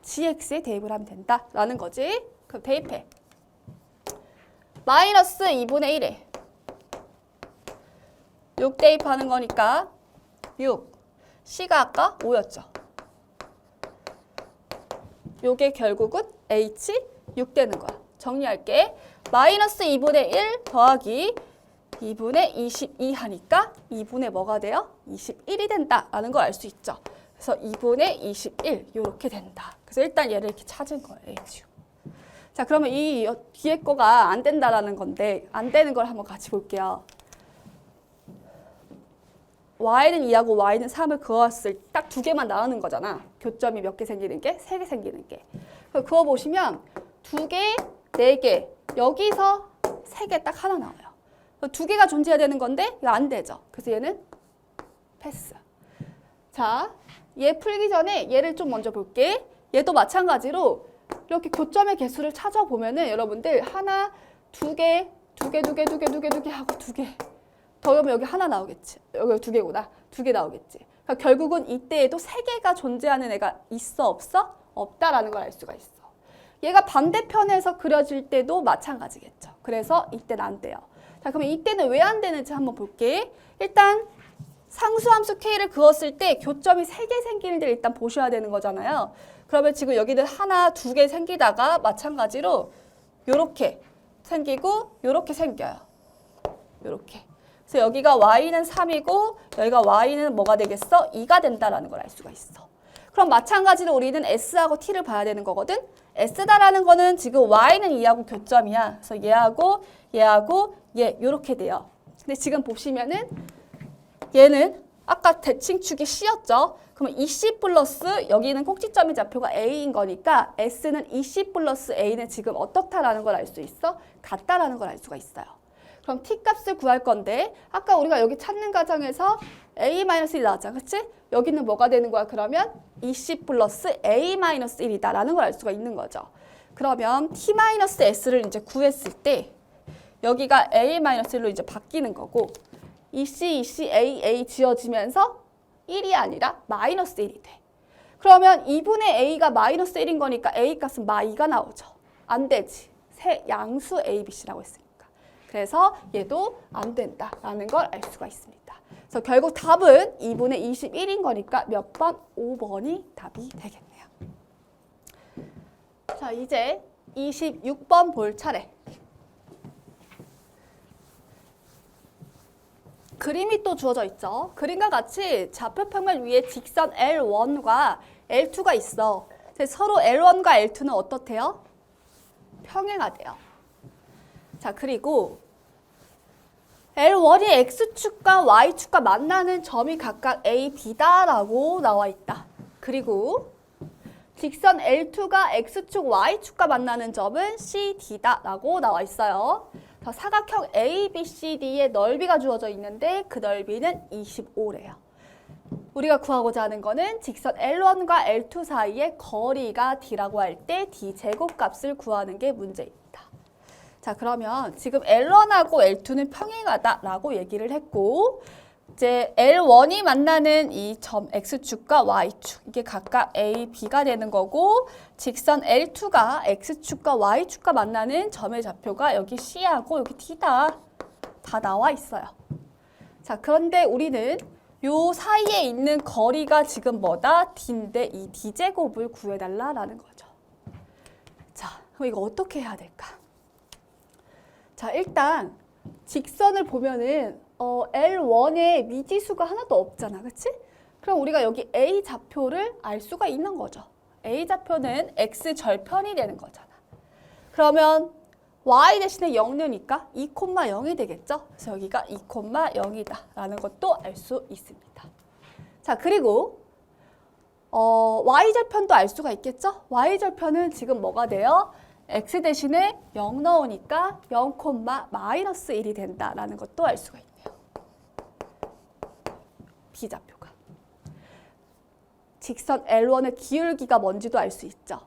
gx에 대입을 하면 된다라는 거지. 그럼 대입해. 마이너스 2분의 1에 6 대입하는 거니까 6. c가 아까 5였죠. 요게 결국은 h 6 되는 거야. 정리할게. 마이너스 2분의 1 더하기 2분의 22 하니까 2분의 뭐가 돼요? 21이 된다라는 걸 알 수 있죠. 그래서 2분의 21 이렇게 된다. 그래서 일단 얘를 이렇게 찾은 거예요. H. 자, 그러면 이 뒤에 거가 안 된다라는 건데 안 되는 걸 한번 같이 볼게요. y는 2하고 y는 3을 그었을 때 딱 두 개만 나오는 거잖아. 교점이 몇 개 생기는 게? 3개 생기는 게. 그거 보시면 2개, 4개, 여기서 3개 딱 하나 나와요. 2개가 존재해야 되는 건데 이거 안 되죠. 그래서 얘는 패스. 자, 얘 풀기 전에 얘를 좀 먼저 볼게. 얘도 마찬가지로 이렇게 교점의 개수를 찾아보면은 여러분들 하나, 2개, 2개, 2개, 2개, 2개, 2개 하고 2개. 더하면 여기 하나 나오겠지. 여기 2개구나. 2개 나오겠지. 그러니까 결국은 이때에도 3개가 존재하는 애가 있어, 없어? 없다라는 걸 알 수가 있어. 얘가 반대편에서 그려질 때도 마찬가지겠죠. 그래서 이때는 안 돼요. 자, 그러면 이때는 왜 안 되는지 한번 볼게. 일단 상수함수 K를 그었을 때 교점이 3개 생기는 데를 일단 보셔야 되는 거잖아요. 그러면 지금 여기는 하나, 2개 생기다가 마찬가지로 요렇게 생기고 요렇게 생겨요. 요렇게. 그래서 여기가 y는 3이고 여기가 y는 뭐가 되겠어? 2가 된다라는 걸 알 수가 있어. 그럼 마찬가지로 우리는 s하고 t를 봐야 되는 거거든. s다라는 거는 지금 y는 2하고 교점이야. 그래서 얘하고 얘 요렇게 돼요. 근데 지금 보시면은 얘는 아까 대칭축이 C였죠? 그러면 EC 플러스 여기는 꼭지점의 좌표가 A인 거니까 S는 EC 플러스 A는 지금 어떻다라는 걸 알 수 있어? 같다라는 걸 알 수가 있어요. 그럼 T 값을 구할 건데 아까 우리가 여기 찾는 과정에서 A-1이 나왔잖아. 그치? 여기는 뭐가 되는 거야? 그러면 EC 플러스 A-1이다 라는 걸 알 수가 있는 거죠. 그러면 T-S를 이제 구했을 때 여기가 A-1로 이제 바뀌는 거고 EC, A 지어지면서 1이 아니라 마이너스 1이 돼. 그러면 2분의 A가 마이너스 1인 거니까 A 값은 마2가 나오죠. 안 되지. 양수 A, B, C라고 했으니까. 그래서 얘도 안 된다라는 걸 알 수가 있습니다. 그래서 결국 답은 2분의 21인 거니까 몇 번? 5번이 답이 되겠네요. 자, 이제 26번 볼 차례. 그림이 또 주어져 있죠. 그림과 같이 좌표평면 위에 직선 L1과 L2가 있어. 서로 L1과 L2는 어떻대요? 평행하대요. 자, 그리고 L1이 X축과 Y축과 만나는 점이 각각 A, B다라고 나와 있다. 그리고 직선 L2가 X축, Y축과 만나는 점은 C, D다라고 나와 있어요. 사각형 ABCD의 넓이가 주어져 있는데 그 넓이는 25래요. 우리가 구하고자 하는 거는 직선 L1과 L2 사이의 거리가 D라고 할 때 D 제곱값을 구하는 게 문제입니다. 자, 그러면 지금 L1하고 L2는 평행하다라고 얘기를 했고 이제 L1이 만나는 이 점 X축과 Y축 이게 각각 A, B가 되는 거고 직선 L2가 X축과 Y축과 만나는 점의 좌표가 여기 C하고 여기 D다. 다 나와 있어요. 자, 그런데 우리는 요 사이에 있는 거리가 지금 뭐다? D인데 이 D제곱을 구해달라라는 거죠. 자, 그럼 이거 어떻게 해야 될까? 자, 일단 직선을 보면은 L1에 미지수가 하나도 없잖아. 그치? 그럼 우리가 여기 A 좌표를 알 수가 있는 거죠. A 좌표는 X 절편이 되는 거잖아. 그러면 Y 대신에 0이니까 2,0이 되겠죠? 그래서 여기가 2,0이다 라는 것도 알 수 있습니다. 자, 그리고 Y 절편도 알 수가 있겠죠? Y 절편은 지금 뭐가 돼요? X 대신에 0 넣으니까 0,-1이 된다라는 것도 알 수가 있네요. B좌표가. 직선 L1의 기울기가 뭔지도 알 수 있죠.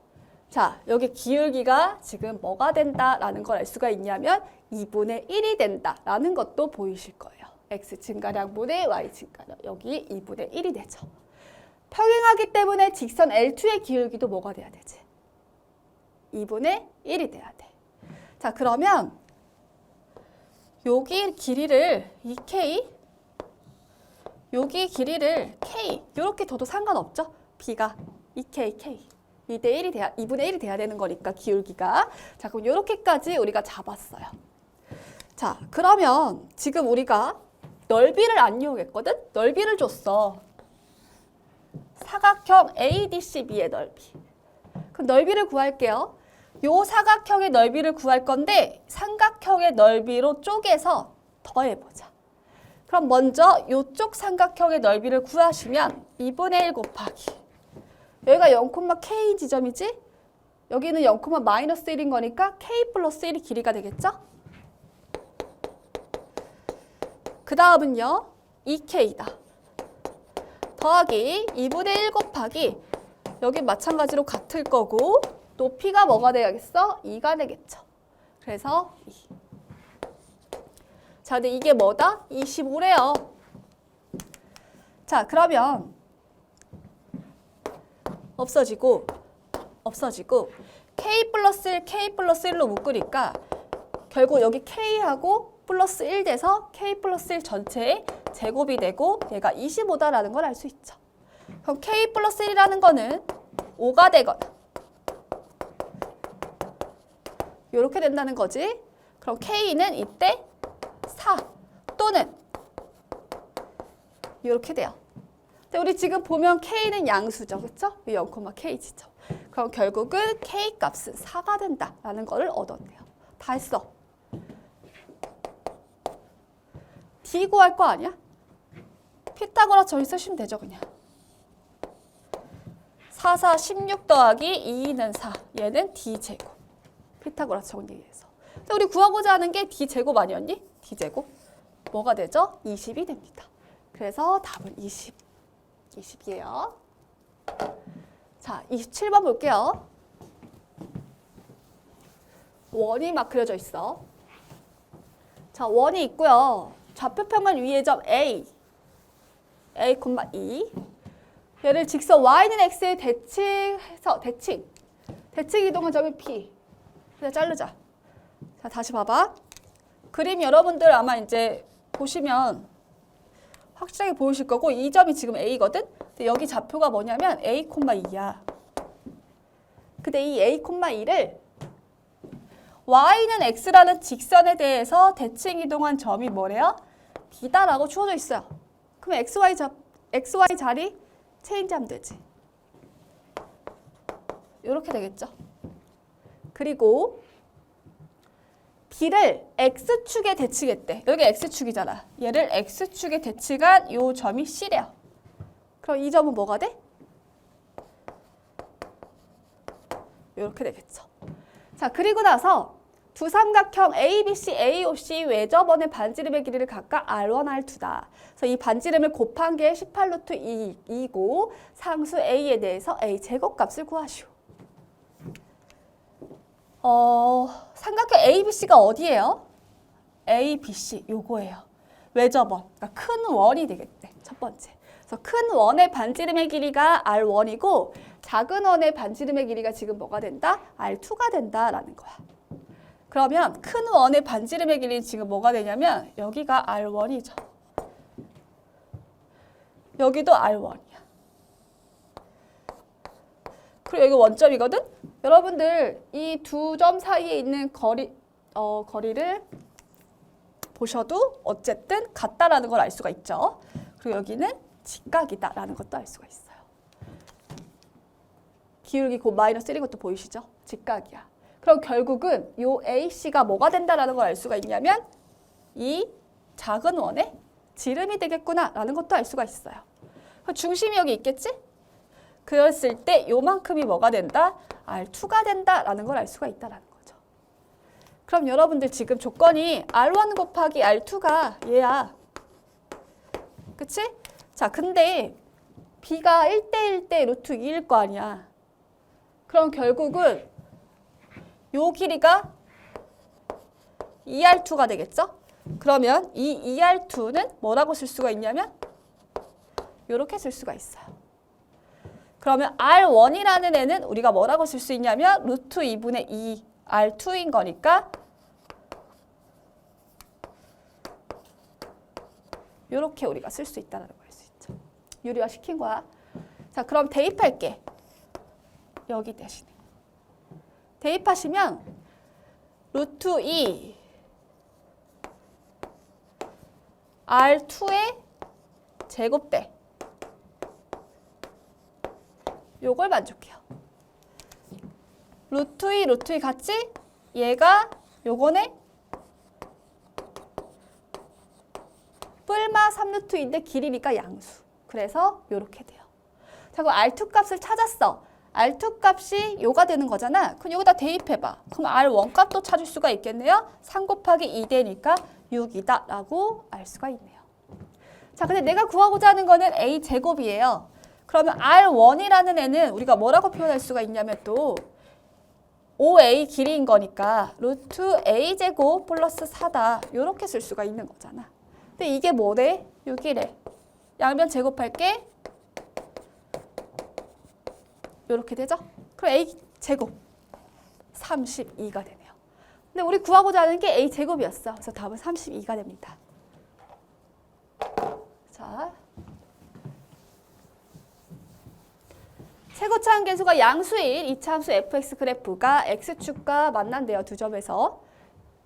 자, 여기 기울기가 지금 뭐가 된다라는 걸 알 수가 있냐면 2분의 1이 된다라는 것도 보이실 거예요. X 증가량분의 Y 증가량. 여기 2분의 1이 되죠. 평행하기 때문에 직선 L2의 기울기도 뭐가 돼야 되지? 2분의 1이 돼야 돼. 자, 그러면 여기 길이를 2K, 여기 길이를 K 이렇게 둬도 상관없죠? B가 2K, K 2분의 1이 돼야 되는 거니까 기울기가. 자, 그럼 이렇게까지 우리가 잡았어요. 자, 그러면 지금 우리가 넓이를 안 이용했거든? 넓이를 줬어. 사각형 ADCB의 넓이. 그럼 넓이를 구할게요. 요 사각형의 넓이를 구할 건데 삼각형의 넓이로 쪼개서 더해보자. 그럼 먼저 요쪽 삼각형의 넓이를 구하시면 2분의 1 곱하기 여기가 0,K 지점이지? 여기는 0,-1인 거니까 K 플러스 1이 길이가 되겠죠? 그 다음은요 2K다. 더하기 2분의 1 곱하기 여기 마찬가지로 같을 거고 높이가 뭐가 되겠어? 2가 되겠죠. 그래서 2. 자, 근데 이게 뭐다? 25래요. 자, 그러면 없어지고 K 플러스 1, K 플러스 1로 묶으니까 결국 여기 K하고 플러스 1 돼서 K 플러스 1 전체의 제곱이 되고 얘가 25다라는 걸 알 수 있죠. 그럼 K 플러스 1이라는 거는 5가 되거나 이렇게 된다는 거지. 그럼 K는 이때 4 또는 이렇게 돼요. 근데 우리 지금 보면 K는 양수죠. 그렇죠? 0,K 지점. 그럼 결국은 K 값은 4가 된다라는 거를 얻었네요. 다 했어. D 구할 거 아니야? 피타고라스 정리 쓰시면 되죠, 그냥. 4, 4, 16 더하기 2는 4. 얘는 D제곱. 피타고라스 정리해서. 우리 구하고자 하는 게 D제곱 아니었니? D제곱. 뭐가 되죠? 20이 됩니다. 그래서 답은 20이에요. 자, 27번 볼게요. 원이 막 그려져 있어. 자, 원이 있고요. 좌표평면 위의 점 A, A, 2. 얘를 직선 Y는 X에 대칭해서 대칭 이동한 점이 P. 그냥 자르자. 자, 다시 봐봐. 그림 여러분들 아마 이제 보시면 확실하게 보이실 거고 이 점이 지금 A거든? 근데 여기 좌표가 뭐냐면 A, 2야. 근데 이 A, 2를 Y는 X라는 직선에 대해서 대칭 이동한 점이 뭐래요? B다라고 주어져 있어요. 그럼 XY 자리 체인지하면 되지. 이렇게 되겠죠. 그리고 B를 X축에 대칭했대. 여기 X축이잖아. 얘를 X축에 대칭한 이 점이 C래요. 그럼 이 점은 뭐가 돼? 이렇게 되겠죠. 자, 그리고 나서 두 삼각형 ABC, AOC 외접원의 반지름의 길이를 각각 R1, R2다. 그래서 이 반지름을 곱한 게 18루트 2이고 상수 A에 대해서 A 제곱값을 구하시오. 삼각형 ABC가 어디예요? ABC, 요거예요. 외접원, 그러니까 큰 원이 되겠대, 첫 번째. 그래서 큰 원의 반지름의 길이가 R1이고 작은 원의 반지름의 길이가 지금 뭐가 된다? R2가 된다라는 거야. 그러면 큰 원의 반지름의 길이는 지금 뭐가 되냐면 여기가 R1이죠. 여기도 R1이야. 그리고 여기 원점이거든? 여러분들 이 두 점 사이에 있는 거리를 보셔도 어쨌든 같다라는 걸 알 수가 있죠. 그리고 여기는 직각이다라는 것도 알 수가 있어요. 기울기 곧 마이너스 1인 것도 보이시죠? 직각이야. 그럼 결국은 이 AC가 뭐가 된다라는 걸 알 수가 있냐면 이 작은 원의 지름이 되겠구나라는 것도 알 수가 있어요. 중심이 여기 있겠지? 그랬을 때 요만큼이 뭐가 된다? R2가 된다라는 걸 알 수가 있다라는 거죠. 그럼 여러분들 지금 조건이 R1 곱하기 R2가 얘야. 그치? 자, 근데 B가 1대1대 루트 2일 거 아니야. 그럼 결국은 요 길이가 2R2가 되겠죠? 그러면 이 2R2는 뭐라고 쓸 수가 있냐면 이렇게 쓸 수가 있어요. 그러면 R1이라는 애는 우리가 뭐라고 쓸 수 있냐면 루트 2분의 2 R2인 거니까 이렇게 우리가 쓸 수 있다는 걸 알 수 있죠. 유리화 시킨 거야. 자, 그럼 대입할게. 여기 대신에. 대입하시면 루트 2 R2의 제곱대 요걸 만족해요. 루트 2 같지? 얘가 요거네? 뿔마 3루트인데 길이니까 양수. 그래서 요렇게 돼요. 자, 그럼 R2 값을 찾았어. R2 값이 요가 되는 거잖아. 그럼 여기다 대입해봐. 그럼 R1 값도 찾을 수가 있겠네요. 3 곱하기 2 되니까 6이다 라고 알 수가 있네요. 자, 근데 내가 구하고자 하는 거는 A 제곱이에요. 그러면 R1이라는 애는 우리가 뭐라고 표현할 수가 있냐면 또 5A 길이인 거니까 루트 A 제곱 플러스 4다. 이렇게 쓸 수가 있는 거잖아. 근데 이게 뭐래? 6이래. 양변 제곱할게. 이렇게 되죠? 그럼 A 제곱 32가 되네요. 근데 우리 구하고자 하는 게 A 제곱이었어. 그래서 답은 32가 됩니다. 자, 최고차항 계수가 양수일 이차함수 fx 그래프가 x축과 만난대요. 두 점에서.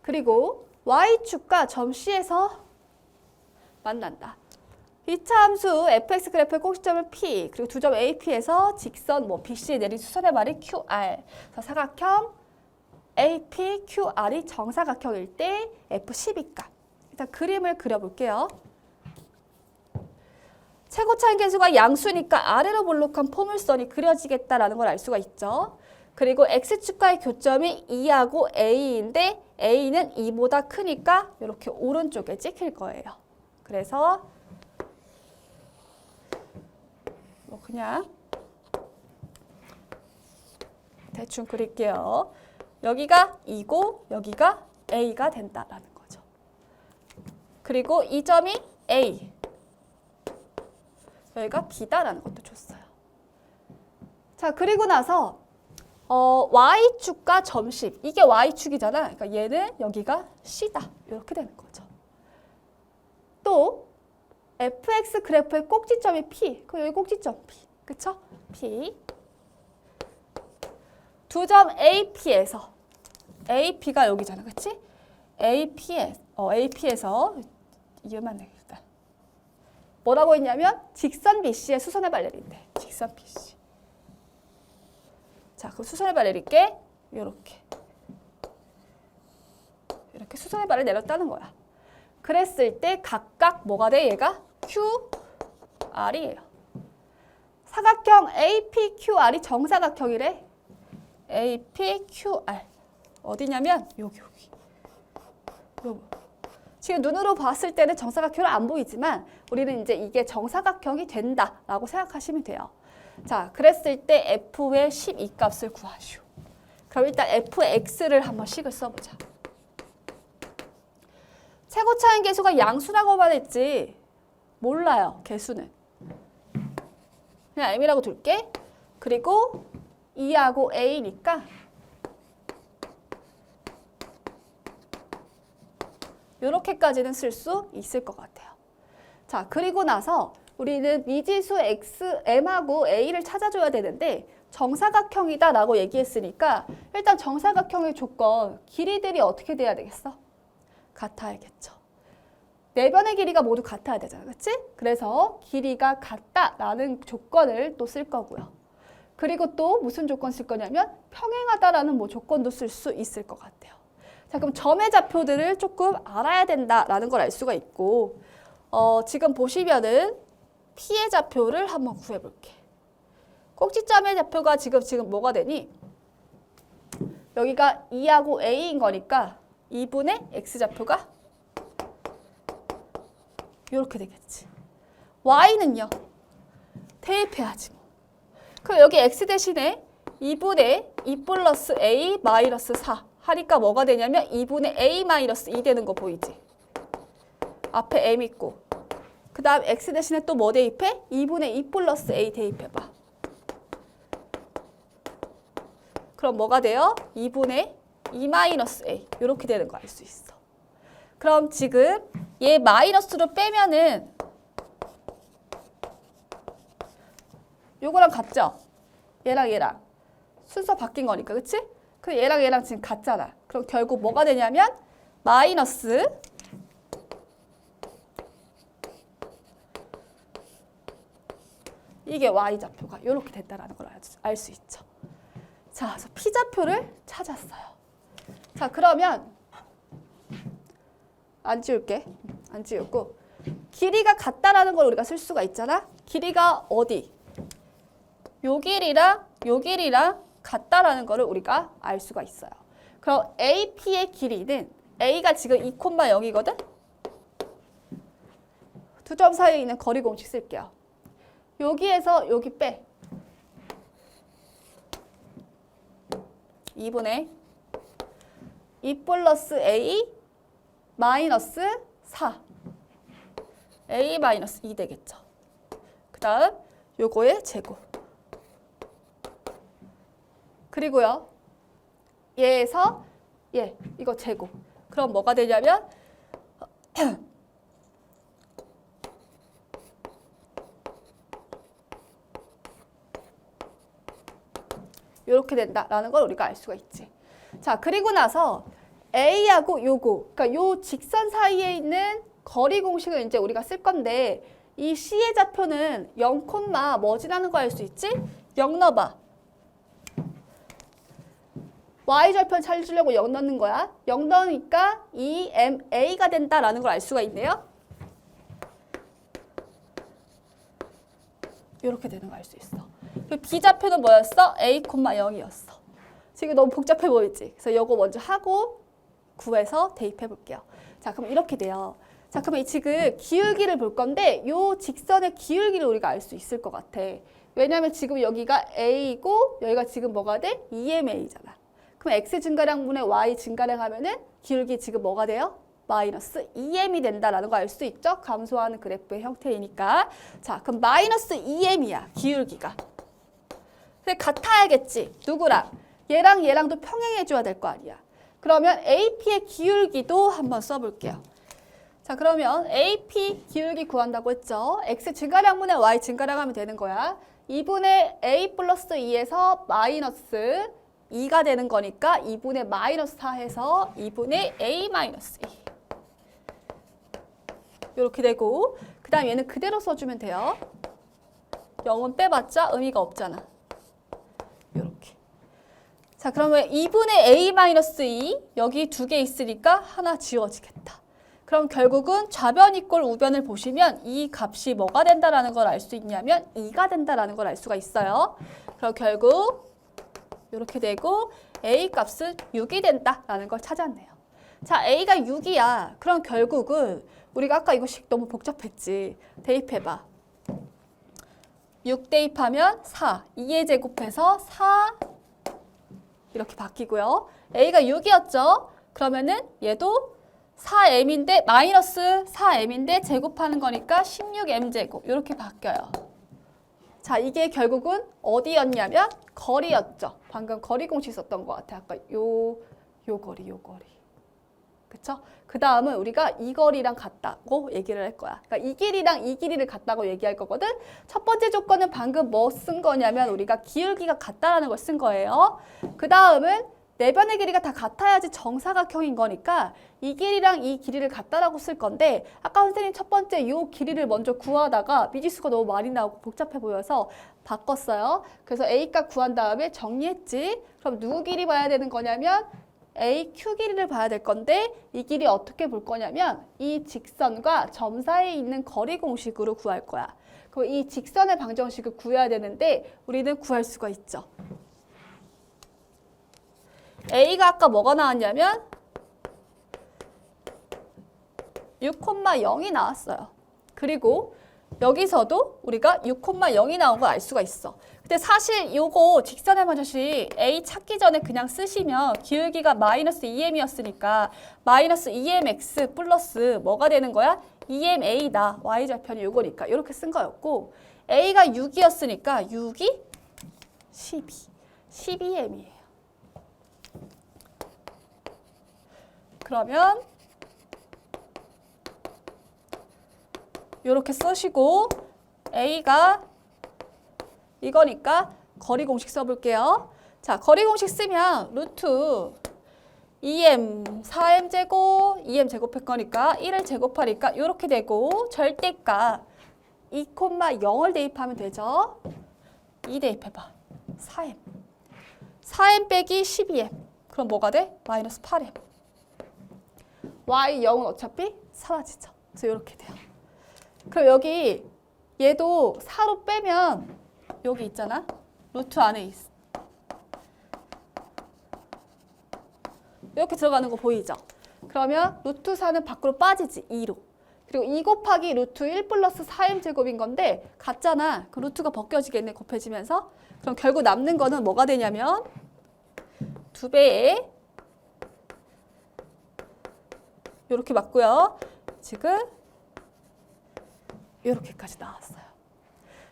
그리고 y축과 점 C에서 만난다. 이차함수 fx 그래프의 꼭지점은 P, 그리고 두 점 AP에서 직선 BC에 내린 수선의 말이 QR. 그래서 사각형 AP, QR이 정사각형일 때 F12값. 일단 그림을 그려볼게요. 최고차인 계수가 양수니까 아래로 볼록한 포물선이 그려지겠다라는 걸 알 수가 있죠. 그리고 X축과의 교점이 2하고 A인데 A는 2보다 크니까 이렇게 오른쪽에 찍힐 거예요. 그래서 뭐 그냥 대충 그릴게요. 여기가 2고 여기가 A가 된다라는 거죠. 그리고 이 점이 A, 여기가 B다라는 것도 줬어요. 자, 그리고 나서 Y축과 점심, 이게 Y축이잖아. 그러니까 얘는 여기가 C다. 이렇게 되는 거죠. 또 fx 그래프의 꼭지점이 P, 그럼 여기 꼭지점 P, 그쵸? P. 두 점 AP에서, AP가 여기잖아, 그치? AP에서 이유만 내겠다. 뭐라고 했냐면 직선 BC의 수선의 발레리인데, 직선 BC. 자, 그럼 수선의 발을 내릴게. 이렇게 수선의 발을 내렸다는 거야. 그랬을 때 각각 뭐가 돼? 얘가 QR이에요. 사각형 APQR이 정사각형이래. APQR 어디냐면 여기. 지금 눈으로 봤을 때는 정사각형은 안 보이지만 우리는 이제 이게 정사각형이 된다라고 생각하시면 돼요. 자, 그랬을 때 f의 12 값을 구하시오. 그럼 일단 fx를 한번 식을 써보자. 최고차인 계수가 양수라고만 했지 몰라요, 개수는. 그냥 m이라고 둘게. 그리고 2하고 a니까 이렇게까지는 쓸 수 있을 것 같아요. 자, 그리고 나서 우리는 미지수 x, m하고 a를 찾아줘야 되는데 정사각형이다 라고 얘기했으니까 일단 정사각형의 조건, 길이들이 어떻게 돼야 되겠어? 같아야겠죠. 네 변의 길이가 모두 같아야 되잖아, 그치? 그래서 길이가 같다라는 조건을 또 쓸 거고요. 그리고 또 무슨 조건 쓸 거냐면 평행하다라는 뭐 조건도 쓸 수 있을 것 같아요. 자, 그럼 점의 좌표들을 조금 알아야 된다라는 걸 알 수가 있고, 지금 보시면은 P의 좌표를 한번 구해볼게. 꼭지점의 좌표가 지금 뭐가 되니? 여기가 2하고 A인 거니까 2분의 X 좌표가 이렇게 되겠지. Y는요? 대입해야지. 그럼 여기 X 대신에 2분의 2 플러스 A 마이너스 4 하니까 뭐가 되냐면 2분의 A 마이너스 2 되는 거 보이지? 앞에 M 있고 그 다음 X 대신에 또 뭐 대입해? 2분의 2 플러스 A 대입해봐. 그럼 뭐가 돼요? 2분의 2 마이너스 A 이렇게 되는 거 알 수 있어. 그럼 지금 얘 마이너스로 빼면은 요거랑 같죠? 얘랑 순서 바뀐 거니까, 그치? 그럼 얘랑 지금 같잖아. 그럼 결국 뭐가 되냐면 마이너스 이게 Y좌표가 이렇게 됐다라는 걸 알 수 있죠. 자, 그래서 P좌표를 찾았어요. 자, 그러면 안 지울게. 안 지우고 길이가 같다라는 걸 우리가 쓸 수가 있잖아. 길이가 어디? 요 길이랑 같다라는 거를 우리가 알 수가 있어요. 그럼 AP의 길이는 A가 지금 2,0이거든? 두 점 사이에 있는 거리 공식 쓸게요. 여기에서 여기 빼. 2분의 2 플러스 A 마이너스 4. A 마이너스 2 되겠죠. 그 다음 요거의 제곱. 그리고요. 얘에서 얘 이거 제곱. 그럼 뭐가 되냐면 이렇게 된다라는 걸 우리가 알 수가 있지. 자, 그리고 나서 A하고 요거, 그러니까 요 직선 사이에 있는 거리 공식을 이제 우리가 쓸 건데 이 C의 좌표는 0, 뭐 지나는 거 알 수 있지? 0 넣어봐. Y좌표 찾으려고 0 넣는 거야. 0 넣으니까 2MA가 된다라는 걸 알 수가 있네요. 이렇게 되는 거 알 수 있어. 그 B좌표는 뭐였어? A, 0이었어. 지금 너무 복잡해 보이지? 그래서 이거 먼저 하고 구해서 대입해 볼게요. 자, 그럼 이렇게 돼요. 자, 그러면 지금 기울기를 볼 건데 요 직선의 기울기를 우리가 알 수 있을 것 같아. 왜냐면 지금 여기가 A이고 여기가 지금 뭐가 돼? EMA잖아. 그럼 X 증가량분의 Y 증가량 하면은 기울기 지금 뭐가 돼요? 마이너스 2m이 된다라는 거 알 수 있죠? 감소하는 그래프의 형태이니까. 자, 그럼 마이너스 2m이야, 기울기가. 근데 같아야겠지. 누구랑? 얘랑 얘랑도 평행해줘야 될 거 아니야. 그러면 AP의 기울기도 한번 써볼게요. 자, 그러면 AP 기울기 구한다고 했죠? X 증가량분의 Y 증가량 하면 되는 거야. 2분의 A 플러스 2에서 마이너스 2가 되는 거니까 2분의 마이너스 4 해서 2분의 A 마이너스 2. 이렇게 되고 그 다음 얘는 그대로 써주면 돼요. 0은 빼봤자 의미가 없잖아. 이렇게. 자, 그러면 2분의 A-2 여기 두 개 있으니까 하나 지워지겠다. 그럼 결국은 좌변 이꼴 우변을 보시면 이 값이 뭐가 된다라는 걸 알 수 있냐면 2가 된다라는 걸 알 수가 있어요. 그럼 결국 이렇게 되고 A 값은 6이 된다라는 걸 찾았네요. 자, A가 6이야. 그럼 결국은 우리가 아까 이거식 너무 복잡했지. 대입해봐. 6 대입하면 4. 2의 제곱해서 4 이렇게 바뀌고요. A가 6이었죠. 그러면은 얘도 4m인데 마이너스 4m인데 제곱하는 거니까 16m제곱 이렇게 바뀌어요. 자, 이게 결국은 어디였냐면 거리였죠. 방금 거리 공식 썼던 것 같아. 아까 요 거리. 그쵸? 그 다음은 우리가 이 거리랑 같다고 얘기를 할 거야. 그러니까 이 길이랑 이 길이를 같다고 얘기할 거거든. 첫 번째 조건은 방금 뭐 쓴 거냐면 우리가 기울기가 같다라는 걸 쓴 거예요. 그 다음은 네 변의 길이가 다 같아야지 정사각형인 거니까 이 길이랑 이 길이를 같다라고 쓸 건데 아까 선생님 첫 번째 이 길이를 먼저 구하다가 미지수가 너무 많이 나오고 복잡해 보여서 바꿨어요. 그래서 A값 구한 다음에 정리했지. 그럼 누구 길이 봐야 되는 거냐면 AQ 길이를 봐야 될 건데 이 길이 어떻게 볼 거냐면 이 직선과 점 사이에 있는 거리 공식으로 구할 거야. 그럼 이 직선의 방정식을 구해야 되는데 우리는 구할 수가 있죠. A가 아까 뭐가 나왔냐면 6,0이 나왔어요. 그리고 여기서도 우리가 6,0이 나온 걸 알 수가 있어. 근데 사실 요거 직선의 방정식 A 찾기 전에 그냥 쓰시면 기울기가 마이너스 2m이었으니까 마이너스 2mx 플러스 뭐가 되는 거야? 2ma다. y좌편이 요거니까 이렇게 쓴 거였고 A가 6이었으니까 6이 12m이에요. 그러면 이렇게 쓰시고 A가 이거니까 거리 공식 써볼게요. 자, 거리 공식 쓰면 루트 2m 4m제곱 2m 제곱할 거니까 1을 제곱하니까 이렇게 되고 절대값 2,0을 대입하면 되죠. 2 대입해봐. 4m. 4m 빼기 12m. 그럼 뭐가 돼? 마이너스 8m. y 0은 어차피 사라지죠. 그래서 이렇게 돼요. 그럼 여기 얘도 4로 빼면 여기 있잖아. 루트 안에 있어. 이렇게 들어가는 거 보이죠? 그러면 루트 4는 밖으로 빠지지. 2로. 그리고 2 곱하기 루트 1 플러스 4m 제곱인 건데 같잖아. 그 루트가 벗겨지겠네. 곱해지면서. 그럼 결국 남는 거는 뭐가 되냐면 2배의 이렇게 맞고요. 지금 이렇게까지 나왔어요.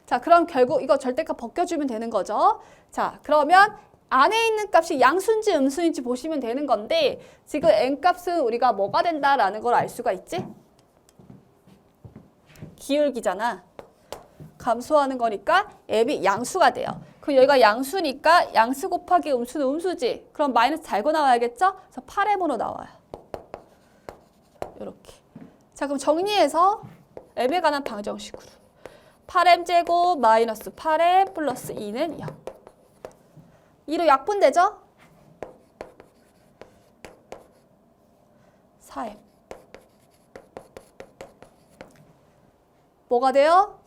자, 그럼 결국 이거 절대값 벗겨주면 되는 거죠. 자, 그러면 안에 있는 값이 양수인지 음수인지 보시면 되는 건데 지금 n값은 우리가 뭐가 된다라는 걸 알 수가 있지? 기울기잖아. 감소하는 거니까 m이 양수가 돼요. 그럼 여기가 양수니까 양수 곱하기 음수는 음수지. 그럼 마이너스 달고 나와야겠죠? 그래서 8m으로 나와요. 이렇게. 자, 그럼 정리해서 m에 관한 방정식으로 8m제곱 마이너스 8m 플러스 2는 0. 2로 약분되죠? 4m. 뭐가 돼요?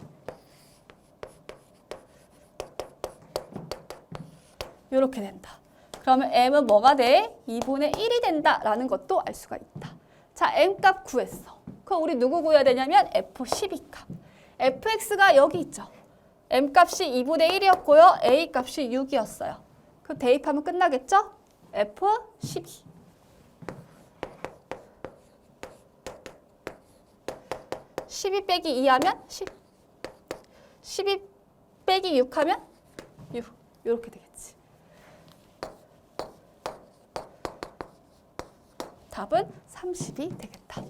이렇게 된다. 그러면 m은 뭐가 돼? 2분의 1이 된다라는 것도 알 수가 있다. 자, m 값 구했어. 그럼 우리 누구 구해야 되냐면 f12 값. fx가 여기 있죠. m 값이 2분의 1이었고요. a 값이 6이었어요. 그럼 대입하면 끝나겠죠? f12. 12 빼기 2 하면 10. 12 빼기 6 하면 6. 이렇게 되겠지. 답은 30이 되겠다.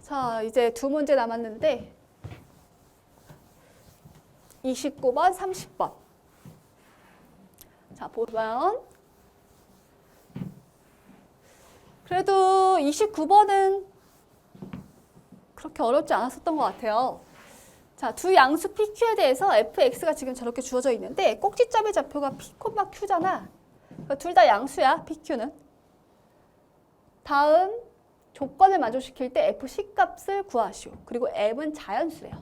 자, 이제 두 문제 남았는데 29번, 30번. 자, 보면 그래도 29번은 그렇게 어렵지 않았었던 것 같아요. 자, 두 양수 PQ에 대해서 fx가 지금 저렇게 주어져 있는데 꼭지점의 좌표가 p, q잖아. 둘 다 양수야, PQ는. 다음 조건을 만족시킬 때 FC 값을 구하시오. 그리고 m은 자연수래요.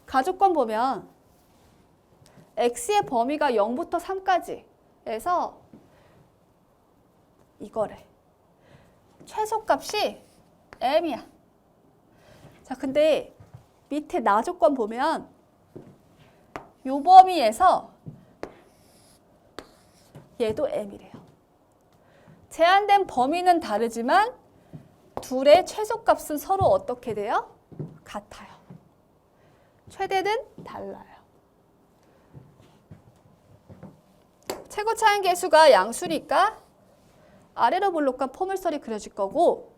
가조건 보면 x의 범위가 0부터 3까지 해서 이거래. 최소값이 m이야. 자, 근데 밑에 나조건 보면 요 범위에서 얘도 m이래요. 제한된 범위는 다르지만 둘의 최소값은 서로 어떻게 돼요? 같아요. 최대는 달라요. 최고 차항 계수가 양수니까 아래로 볼록한 포물선이 그려질 거고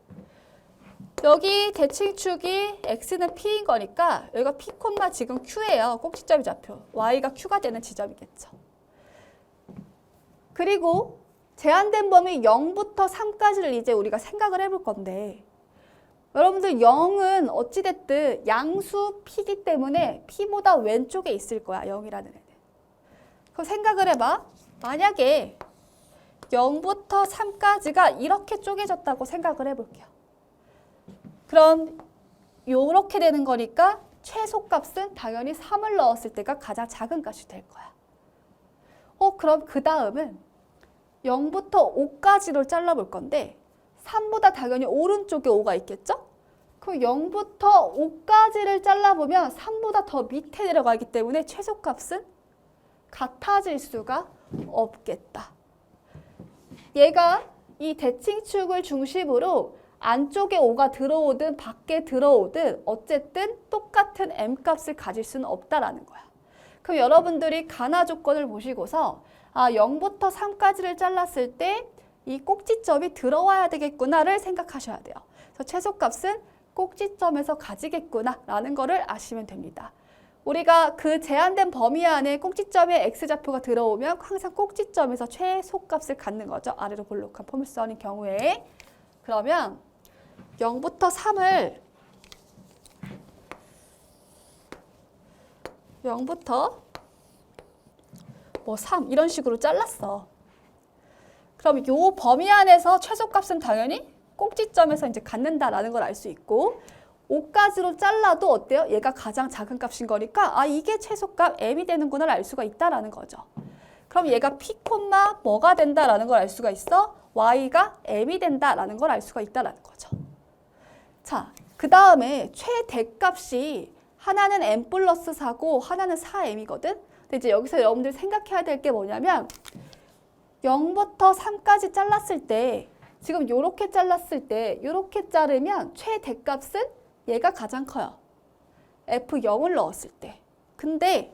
여기 대칭축이 x는 p인 거니까 여기가 p, 지금 q예요. 꼭지점의 좌표. y가 q가 되는 지점이겠죠. 그리고 제한된 범위 0부터 3까지를 이제 우리가 생각을 해볼 건데 여러분들 0은 어찌됐든 양수 p이기 때문에 p보다 왼쪽에 있을 거야. 0이라는 애는. 그럼 생각을 해봐. 만약에 0부터 3까지가 이렇게 쪼개졌다고 생각을 해볼게요. 그럼 요렇게 되는 거니까 최소값은 당연히 3을 넣었을 때가 가장 작은 값이 될 거야. 그럼 그 다음은 0부터 5까지로 잘라볼 건데 3보다 당연히 오른쪽에 5가 있겠죠? 그럼 0부터 5까지를 잘라보면 3보다 더 밑에 내려가기 때문에 최소값은 같아질 수가 없겠다. 얘가 이 대칭축을 중심으로 안쪽에 5가 들어오든 밖에 들어오든 어쨌든 똑같은 m값을 가질 수는 없다라는 거야. 그럼 여러분들이 가나 조건을 보시고서 0부터 3까지를 잘랐을 때 이 꼭지점이 들어와야 되겠구나를 생각하셔야 돼요. 그래서 최소값은 꼭지점에서 가지겠구나라는 거를 아시면 됩니다. 우리가 그 제한된 범위 안에 꼭지점에 x좌표가 들어오면 항상 꼭지점에서 최소값을 갖는 거죠. 아래로 볼록한 포물선인 경우에. 그러면 0부터 3을 0부터 3 이런 식으로 잘랐어. 그럼 요 범위 안에서 최소값은 당연히 꼭지점에서 이제 갖는다라는 걸 알 수 있고 5까지로 잘라도 어때요? 얘가 가장 작은 값인 거니까 이게 최소값 m이 되는구나를 알 수가 있다라는 거죠. 그럼 얘가 p, 뭐가 된다라는 걸 알 수가 있어? y가 m이 된다라는 걸 알 수가 있다라는 거죠. 자, 그 다음에 최대값이 하나는 m 플러스 4고 하나는 4m이거든? 근데 이제 여기서 여러분들 생각해야 될 게 뭐냐면 0부터 3까지 잘랐을 때 지금 요렇게 잘랐을 때 요렇게 자르면 최대값은 얘가 가장 커요. F0을 넣었을 때. 근데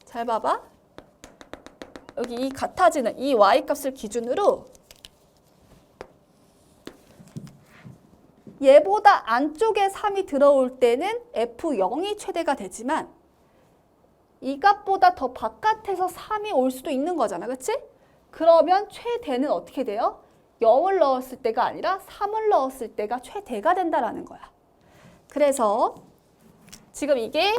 잘 봐봐. 여기 이 같아지는 이 y값을 기준으로 얘보다 안쪽에 3이 들어올 때는 F0이 최대가 되지만 이 값보다 더 바깥에서 3이 올 수도 있는 거잖아. 그치? 그러면 최대는 어떻게 돼요? 0을 넣었을 때가 아니라 3을 넣었을 때가 최대가 된다라는 거야. 그래서 지금 이게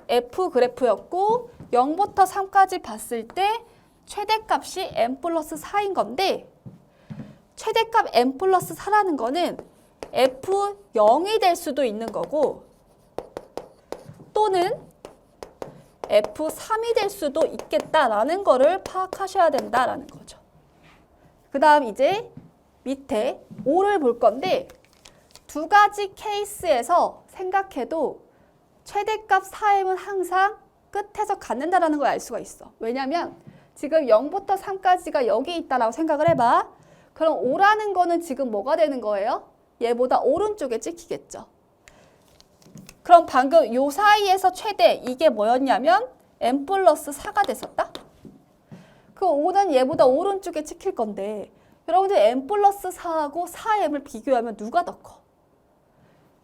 F 그래프였고 0부터 3까지 봤을 때 최대값이 m 플러스 4인 건데 최대값 m 플러스 4라는 거는 F0이 될 수도 있는 거고 또는 F3이 될 수도 있겠다라는 거를 파악하셔야 된다라는 거죠. 그 다음 이제 밑에 5를 볼 건데 두 가지 케이스에서 생각해도 최대값 4m은 항상 끝에서 갖는다라는 걸 알 수가 있어. 왜냐면 지금 0부터 3까지가 여기 있다라고 생각을 해봐. 그럼 5라는 거는 지금 뭐가 되는 거예요? 얘보다 오른쪽에 찍히겠죠. 그럼 방금 요 사이에서 최대 이게 뭐였냐면 m 플러스 4가 됐었다? 그 5는 얘보다 오른쪽에 찍힐 건데 여러분들 m 플러스 4하고 4m을 비교하면 누가 더 커?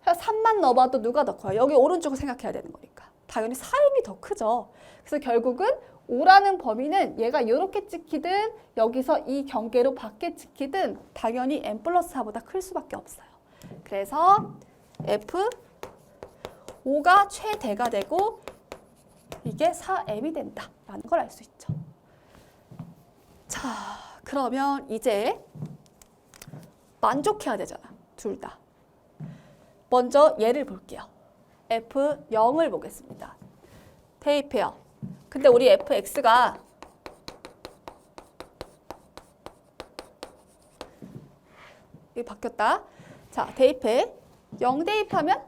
3만 넣어봐도 누가 더 커요? 여기 오른쪽을 생각해야 되는 거니까. 당연히 4m이 더 크죠. 그래서 결국은 5라는 범위는 얘가 이렇게 찍히든 여기서 이 경계로 밖에 찍히든 당연히 m 플러스 4보다 클 수밖에 없어요. 그래서 F5가 최대가 되고 이게 4m이 된다라는 걸 알 수 있죠. 자, 그러면 이제 만족해야 되잖아, 둘 다. 먼저 얘를 볼게요. F0을 보겠습니다. 대입해요. 근데 우리 fx가 이게 바뀌었다. 자, 대입해. 0 대입하면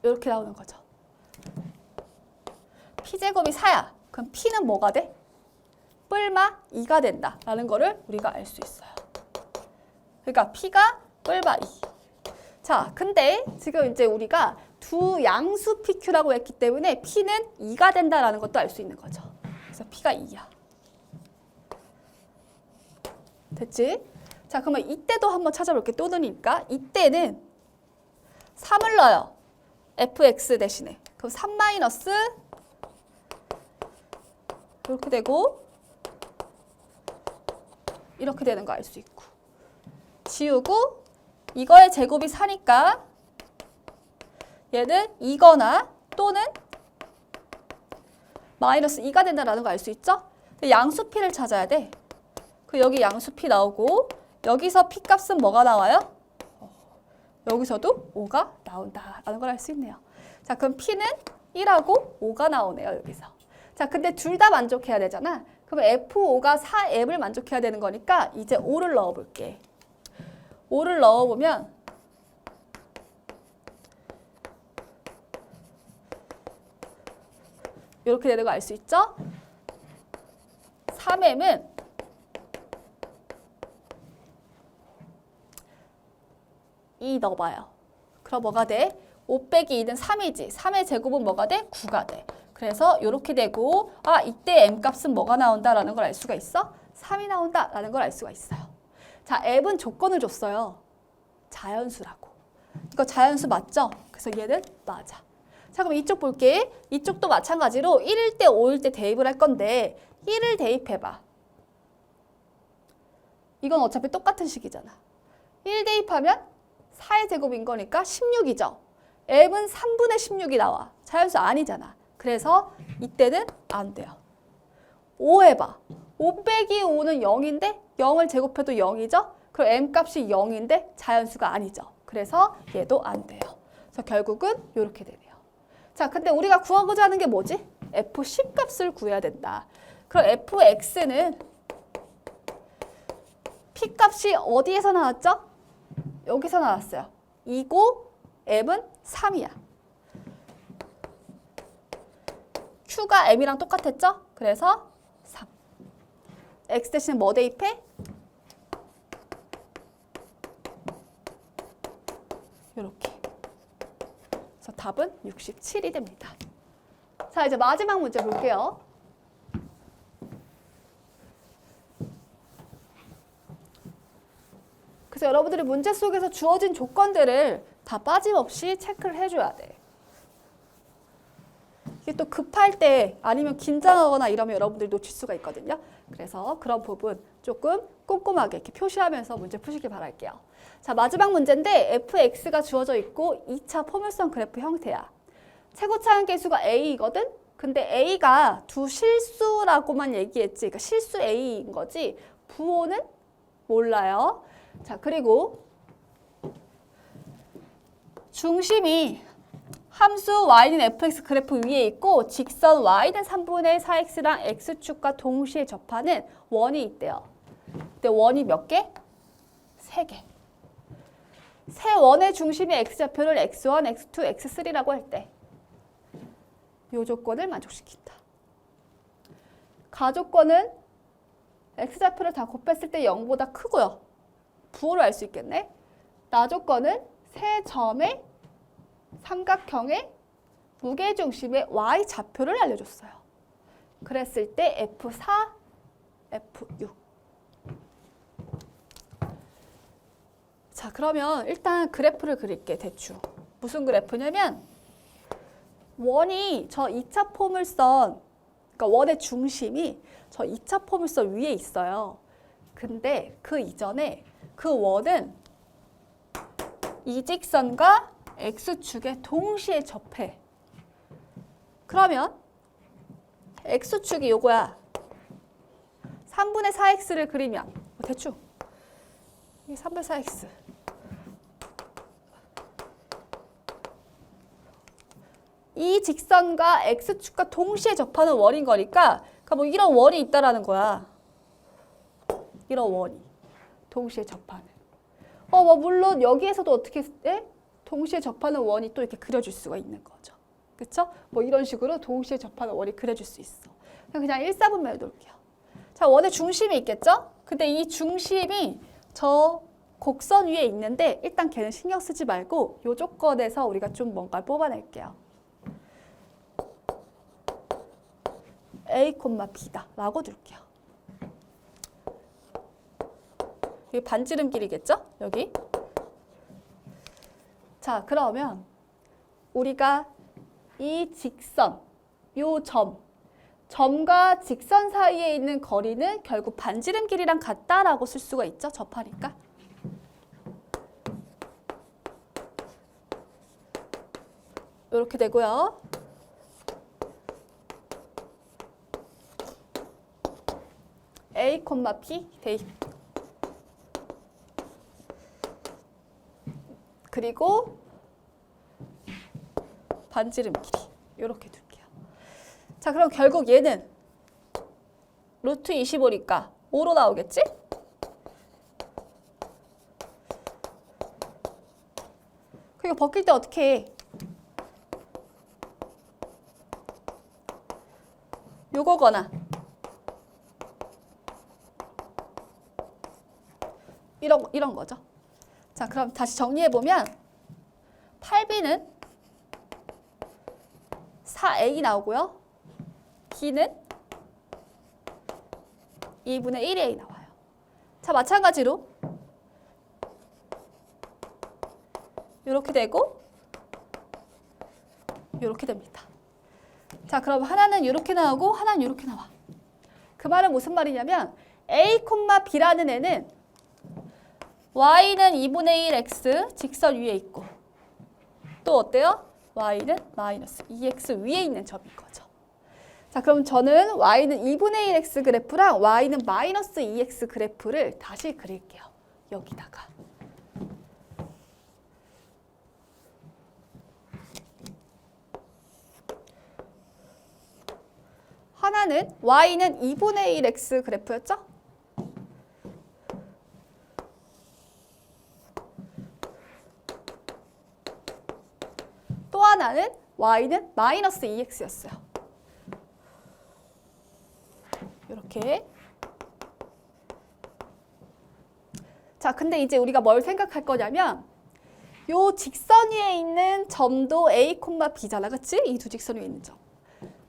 이렇게 나오는 거죠. p제곱이 4야. 그럼 p는 뭐가 돼? 뿔마 2가 된다라는 거를 우리가 알 수 있어요. 그러니까 p가 뿔마 2. 자, 근데 지금 이제 우리가 두 양수 PQ라고 했기 때문에 P는 2가 된다라는 것도 알 수 있는 거죠. 그래서 P가 2야. 됐지? 자, 그러면 이때도 한번 찾아볼게. 또 넣으니까 이때는 3을 넣어요. fx 대신에. 그럼 3 마이너스 이렇게 되고 이렇게 되는 거 알 수 있고 지우고 이거의 제곱이 4니까 얘는 2거나 또는 마이너스 2가 된다라는 거 알 수 있죠? 양수 P를 찾아야 돼. 그 여기 양수 P 나오고 여기서 P 값은 뭐가 나와요? 여기서도 5가 나온다라는 걸 알 수 있네요. 자, 그럼 P는 1하고 5가 나오네요, 여기서. 자, 근데 둘 다 만족해야 되잖아. 그럼 F5가 4m을 만족해야 되는 거니까 이제 5를 넣어볼게. 5를 넣어보면 이렇게 되는 거 알 수 있죠? 3m은 2 넣어봐요. 그럼 뭐가 돼? 5 빼기 2는 3이지. 3의 제곱은 뭐가 돼? 9가 돼. 그래서 이렇게 되고 아, 이때 m값은 뭐가 나온다라는 걸 알 수가 있어? 3이 나온다라는 걸 알 수가 있어요. 자, 앱은 조건을 줬어요. 자연수라고. 이거 자연수 맞죠? 그래서 얘는 맞아. 자, 그럼 이쪽 볼게. 이쪽도 마찬가지로 1일 때 5일 때 대입을 할 건데 1을 대입해봐. 이건 어차피 똑같은 식이잖아. 1 대입하면 4의 제곱인 거니까 16이죠. 앱은 3분의 16이 나와. 자연수 아니잖아. 그래서 이때는 안 돼요. 5 해봐. 5 빼기 5는 0인데 0을 제곱해도 0이죠? 그럼 m값이 0인데 자연수가 아니죠. 그래서 얘도 안 돼요. 그래서 결국은 이렇게 되네요. 자, 근데 우리가 구하고자 하는 게 뭐지? F10 값을 구해야 된다. 그럼 fx는 p 값이 어디에서 나왔죠? 여기서 나왔어요. 2고 m은 3이야. q가 m이랑 똑같았죠? 그래서 3. x 대신에 뭐 대입해? 이렇게. 그래서 답은 67이 됩니다. 자, 이제 마지막 문제 볼게요. 그래서 여러분들이 문제 속에서 주어진 조건들을 다 빠짐없이 체크를 해줘야 돼. 이게 또 급할 때 아니면 긴장하거나 이러면 여러분들이 놓칠 수가 있거든요. 그래서 그런 부분 조금 꼼꼼하게 이렇게 표시하면서 문제 푸시길 바랄게요. 자, 마지막 문제인데 fx가 주어져 있고 2차 포물선 그래프 형태야. 최고차항 계수가 a이거든? 근데 a가 두 실수라고만 얘기했지. 그러니까 실수 a인 거지. 부호는 몰라요. 자, 그리고 중심이 함수 y는 fx 그래프 위에 있고 직선 y는 3분의 4x랑 x축과 동시에 접하는 원이 있대요. 근데 원이 몇 개? 3개. 세 원의 중심의 x좌표를 x1, x2, x3라고 할 때 이 조건을 만족시킨다. 가조건은 x좌표를 다 곱했을 때 0보다 크고요. 부호를 알 수 있겠네. 나조건은 세 점의 삼각형의 무게중심의 y좌표를 알려줬어요. 그랬을 때 F4, F6. 자, 그러면 일단 그래프를 그릴게, 대충. 무슨 그래프냐면 원이 저 2차 포물선, 그러니까 원의 중심이 저 2차 포물선 위에 있어요. 근데 그 이전에 그 원은 이 직선과 x축에 동시에 접해. 그러면 x축이 요거야. 3분의 4x를 그리면 대충 이 3분의 4x 이 직선과 x축과 동시에 접하는 원인 거니까 그러니까 뭐 이런 원이 있다라는 거야. 이런 원이 동시에 접하는. 뭐 물론 여기에서도 어떻게 해? 동시에 접하는 원이 또 이렇게 그려줄 수가 있는 거죠. 그쵸? 뭐 이런 식으로 동시에 접하는 원이 그려줄 수 있어. 그냥 1사분면을 놓을게요. 자, 원의 중심이 있겠죠? 근데 이 중심이 저 곡선 위에 있는데 일단 걔는 신경 쓰지 말고 이 조건에서 우리가 좀 뭔가를 뽑아낼게요. A, B다 라고 둘게요. 여기 반지름길이겠죠? 여기. 자, 그러면 우리가 이 직선, 요 점과 직선 사이에 있는 거리는 결국 반지름길이랑 같다라고 쓸 수가 있죠? 접하니까. 이렇게 되고요. A, P 대입. 그리고 반지름 길이 이렇게 둘게요. 자, 그럼 결국 얘는 루트 25니까 5로 나오겠지? 그리고 벗길 때 어떻게 해? 요거거나 이런 거죠. 자, 그럼 다시 정리해보면 8b는 4a 나오고요. b는 2분의 1a 나와요. 자, 마찬가지로 이렇게 되고 이렇게 됩니다. 자, 그럼 하나는 이렇게 나오고 하나는 이렇게 나와. 그 말은 무슨 말이냐면 a, b라는 애는 y는 2분의 1x 직선 위에 있고 또 어때요? y는 마이너스 2x 위에 있는 점인 거죠. 자, 그럼 저는 y는 2분의 1x 그래프랑 y는 마이너스 2x 그래프를 다시 그릴게요. 여기다가. 하나는 y는 2분의 1x 그래프였죠? 또 하나는 y는 마이너스 2x였어요. 이렇게. 자, 근데 이제 우리가 뭘 생각할 거냐면 요 직선 위에 있는 점도 A, B잖아. 그치? 이 두 직선 위에 있는 점.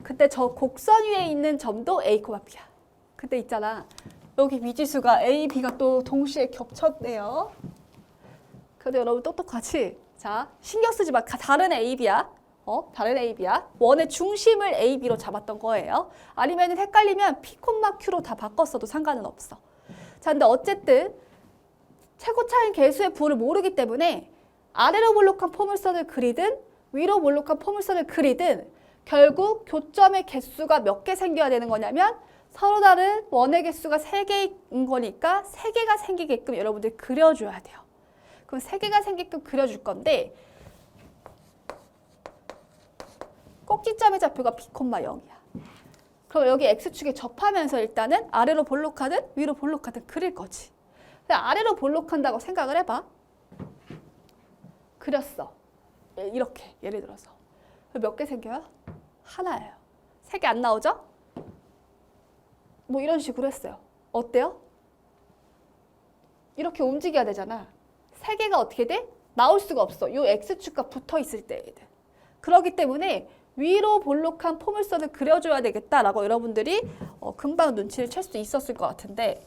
근데 저 곡선 위에 있는 점도 A, B야. 근데 있잖아. 여기 미지수가 A, B가 또 동시에 겹쳤네요. 그래도 여러분 똑똑하지? 자, 신경 쓰지 마. 다른 AB야. 다른 AB야. 원의 중심을 AB로 잡았던 거예요. 아니면 헷갈리면 P, Q로 다 바꿨어도 상관은 없어. 자, 근데 어쨌든 최고차인 개수의 부호를 모르기 때문에 아래로 볼록한 포물선을 그리든 위로 볼록한 포물선을 그리든 결국 교점의 개수가 몇 개 생겨야 되는 거냐면 서로 다른 원의 개수가 3개인 거니까 3개가 생기게끔 여러분들 그려줘야 돼요. 그럼 3개가 생기게끔 그려줄 건데 꼭지점의 좌표가 b, 0이야. 그럼 여기 x축에 접하면서 일단은 아래로 볼록하든 위로 볼록하든 그릴 거지. 아래로 볼록한다고 생각을 해봐. 그렸어. 이렇게 예를 들어서. 몇 개 생겨요? 하나예요. 3개 안 나오죠? 뭐 이런 식으로 했어요. 어때요? 이렇게 움직여야 되잖아. 3개가 어떻게 돼? 나올 수가 없어. 이 x축과 붙어 있을 때에는. 그렇기 때문에 위로 볼록한 포물선을 그려줘야 되겠다라고 여러분들이 금방 눈치를 챌 수 있었을 것 같은데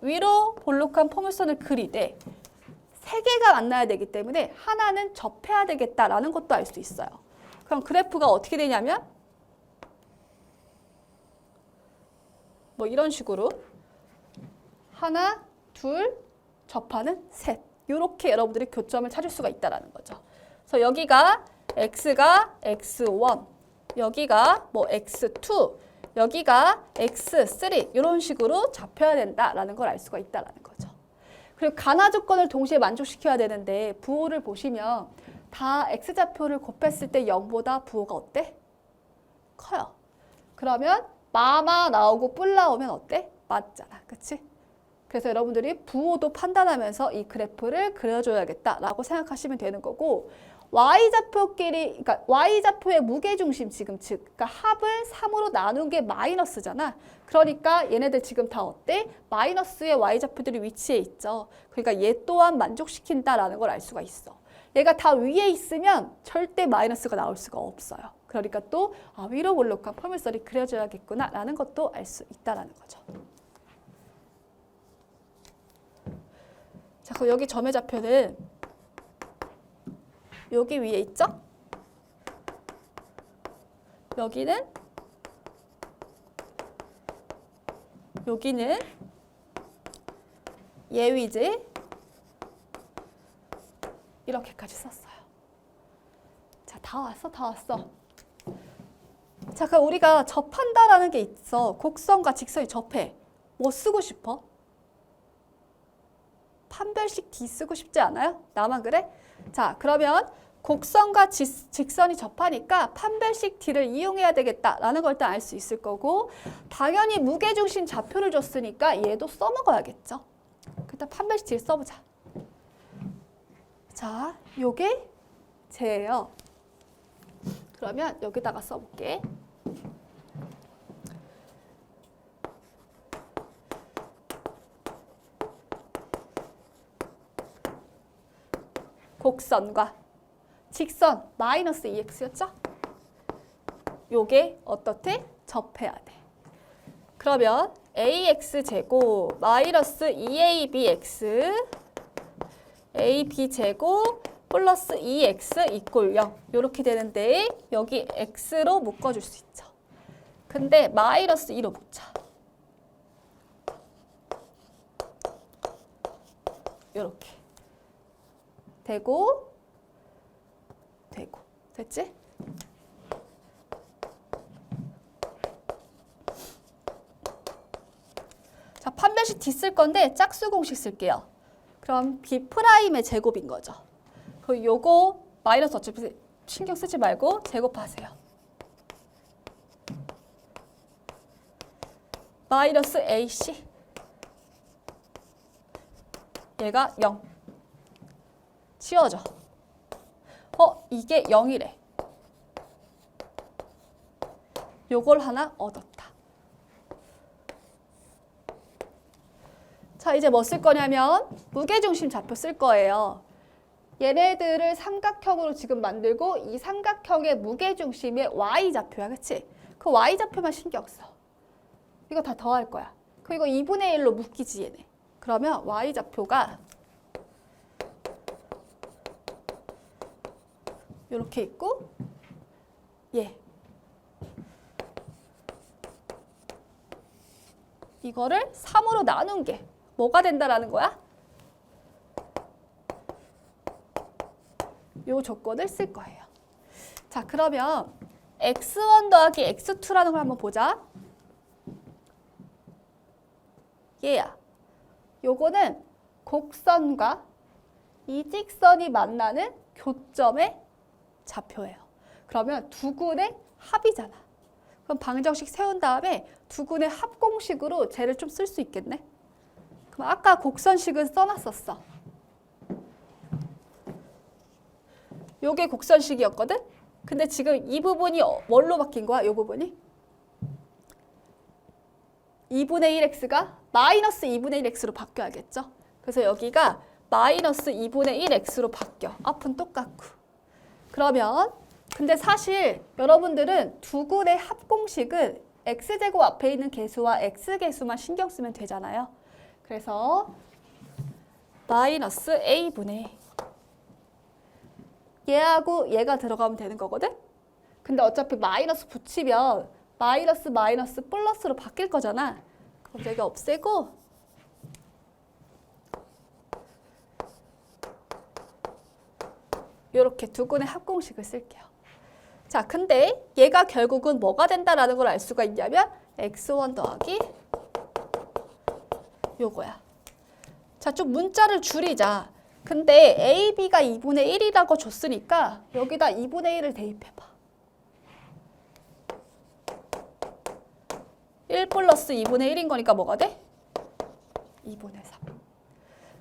위로 볼록한 포물선을 그리되 3개가 만나야 되기 때문에 하나는 접해야 되겠다라는 것도 알 수 있어요. 그럼 그래프가 어떻게 되냐면 뭐 이런 식으로 하나, 둘, 접하는 셋. 이렇게 여러분들이 교점을 찾을 수가 있다는 거죠. 그래서 여기가 x가 x1, 여기가 뭐 x2, 여기가 x3 이런 식으로 잡혀야 된다라는 걸 알 수가 있다는 거죠. 그리고 가나 조건을 동시에 만족시켜야 되는데 부호를 보시면 다 x좌표를 곱했을 때 0보다 부호가 어때? 커요. 그러면 마마 나오고 뿔 나오면 어때? 맞잖아. 그치? 그래서 여러분들이 부호도 판단하면서 이 그래프를 그려줘야겠다라고 생각하시면 되는 거고 y좌표끼리, 그러니까 y좌표의 무게중심 지금 즉, 그러니까 합을 3으로 나눈 게 마이너스잖아. 그러니까 얘네들 지금 다 어때? 마이너스의 y좌표들이 위치해 있죠. 그러니까 얘 또한 만족시킨다라는 걸 알 수가 있어. 얘가 다 위에 있으면 절대 마이너스가 나올 수가 없어요. 그러니까 또 위로 볼록한 포물선이 그려져야겠구나라는 것도 알 수 있다라는 거죠. 자, 그럼 여기 점의 좌표는 여기 위에 있죠? 여기는 예위지 이렇게까지 썼어요. 자, 다 왔어, 다 왔어. 자, 그럼 우리가 접한다라는 게 있어. 곡선과 직선이 접해. 뭐 쓰고 싶어? 판별식 D 쓰고 싶지 않아요? 나만 그래? 자, 그러면 곡선과 직선이 접하니까 판별식 D를 이용해야 되겠다라는 걸 일단 알 수 있을 거고 당연히 무게중심 좌표를 줬으니까 얘도 써먹어야겠죠. 일단 판별식 D를 써보자. 자, 요게 쟤예요. 그러면 여기다가 써볼게. 곡선과 직선 마이너스 2x였죠? 요게 어떻게? 접해야 돼. 그러면 ax제곱 마이너스 2abx ab제곱 플러스 2x 이꼴 0 이렇게 되는데 여기 x로 묶어줄 수 있죠. 근데 마이너스 2로 묶자. 이렇게 되고 됐지? 자, 판별식 D 쓸 건데 짝수 공식 쓸게요. 그럼 B'의 제곱인 거죠. 그럼 요거 마이너스 어차피 신경 쓰지 말고 제곱하세요. 마이너스 AC 얘가 0 치워져. 이게 0이래. 요걸 하나 얻었다. 자, 이제 뭐 쓸 거냐면 무게중심 좌표 쓸 거예요. 얘네들을 삼각형으로 지금 만들고 이 삼각형의 무게중심의 y좌표야. 그치? 그 y좌표만 신경 써. 이거 다 더할 거야. 그리고 2분의 1로 묶이지 얘네. 그러면 y좌표가 이렇게 있고 이거를 3으로 나눈 게 뭐가 된다라는 거야? 요 조건을 쓸 거예요. 자, 그러면 x1 더하기 x2라는 걸 한번 보자. 얘야. 요거는 곡선과 이 직선이 만나는 교점의 좌표예요. 그러면 두군의 합이잖아. 그럼 방정식 세운 다음에 두군의 합공식으로 쟤를 좀 쓸 수 있겠네. 그럼 아까 곡선식은 써놨었어. 요게 곡선식이었거든? 근데 지금 이 부분이 뭘로 바뀐 거야? 이 부분이? 2분의 1x가 마이너스 2분의 1x로 바뀌어야겠죠? 그래서 여기가 마이너스 2분의 1x로 바뀌어. 앞은 똑같고. 그러면 근데 사실 여러분들은 두군의 합공식은 x제곱 앞에 있는 개수와 x개수만 신경 쓰면 되잖아요. 그래서 마이너스 a분의 얘하고 얘가 들어가면 되는 거거든? 근데 어차피 마이너스 붙이면 마이너스 마이너스 플러스로 바뀔 거잖아. 그럼 여기 없애고 이렇게 두군의 합공식을 쓸게요. 자, 근데 얘가 결국은 뭐가 된다라는 걸 알 수가 있냐면 x1 더하기 요거야. 자, 좀 문자를 줄이자. 근데 a, b가 2분의 1이라고 줬으니까 여기다 2분의 1을 대입해봐. 1 플러스 2분의 1인 거니까 뭐가 돼? 2분의 3.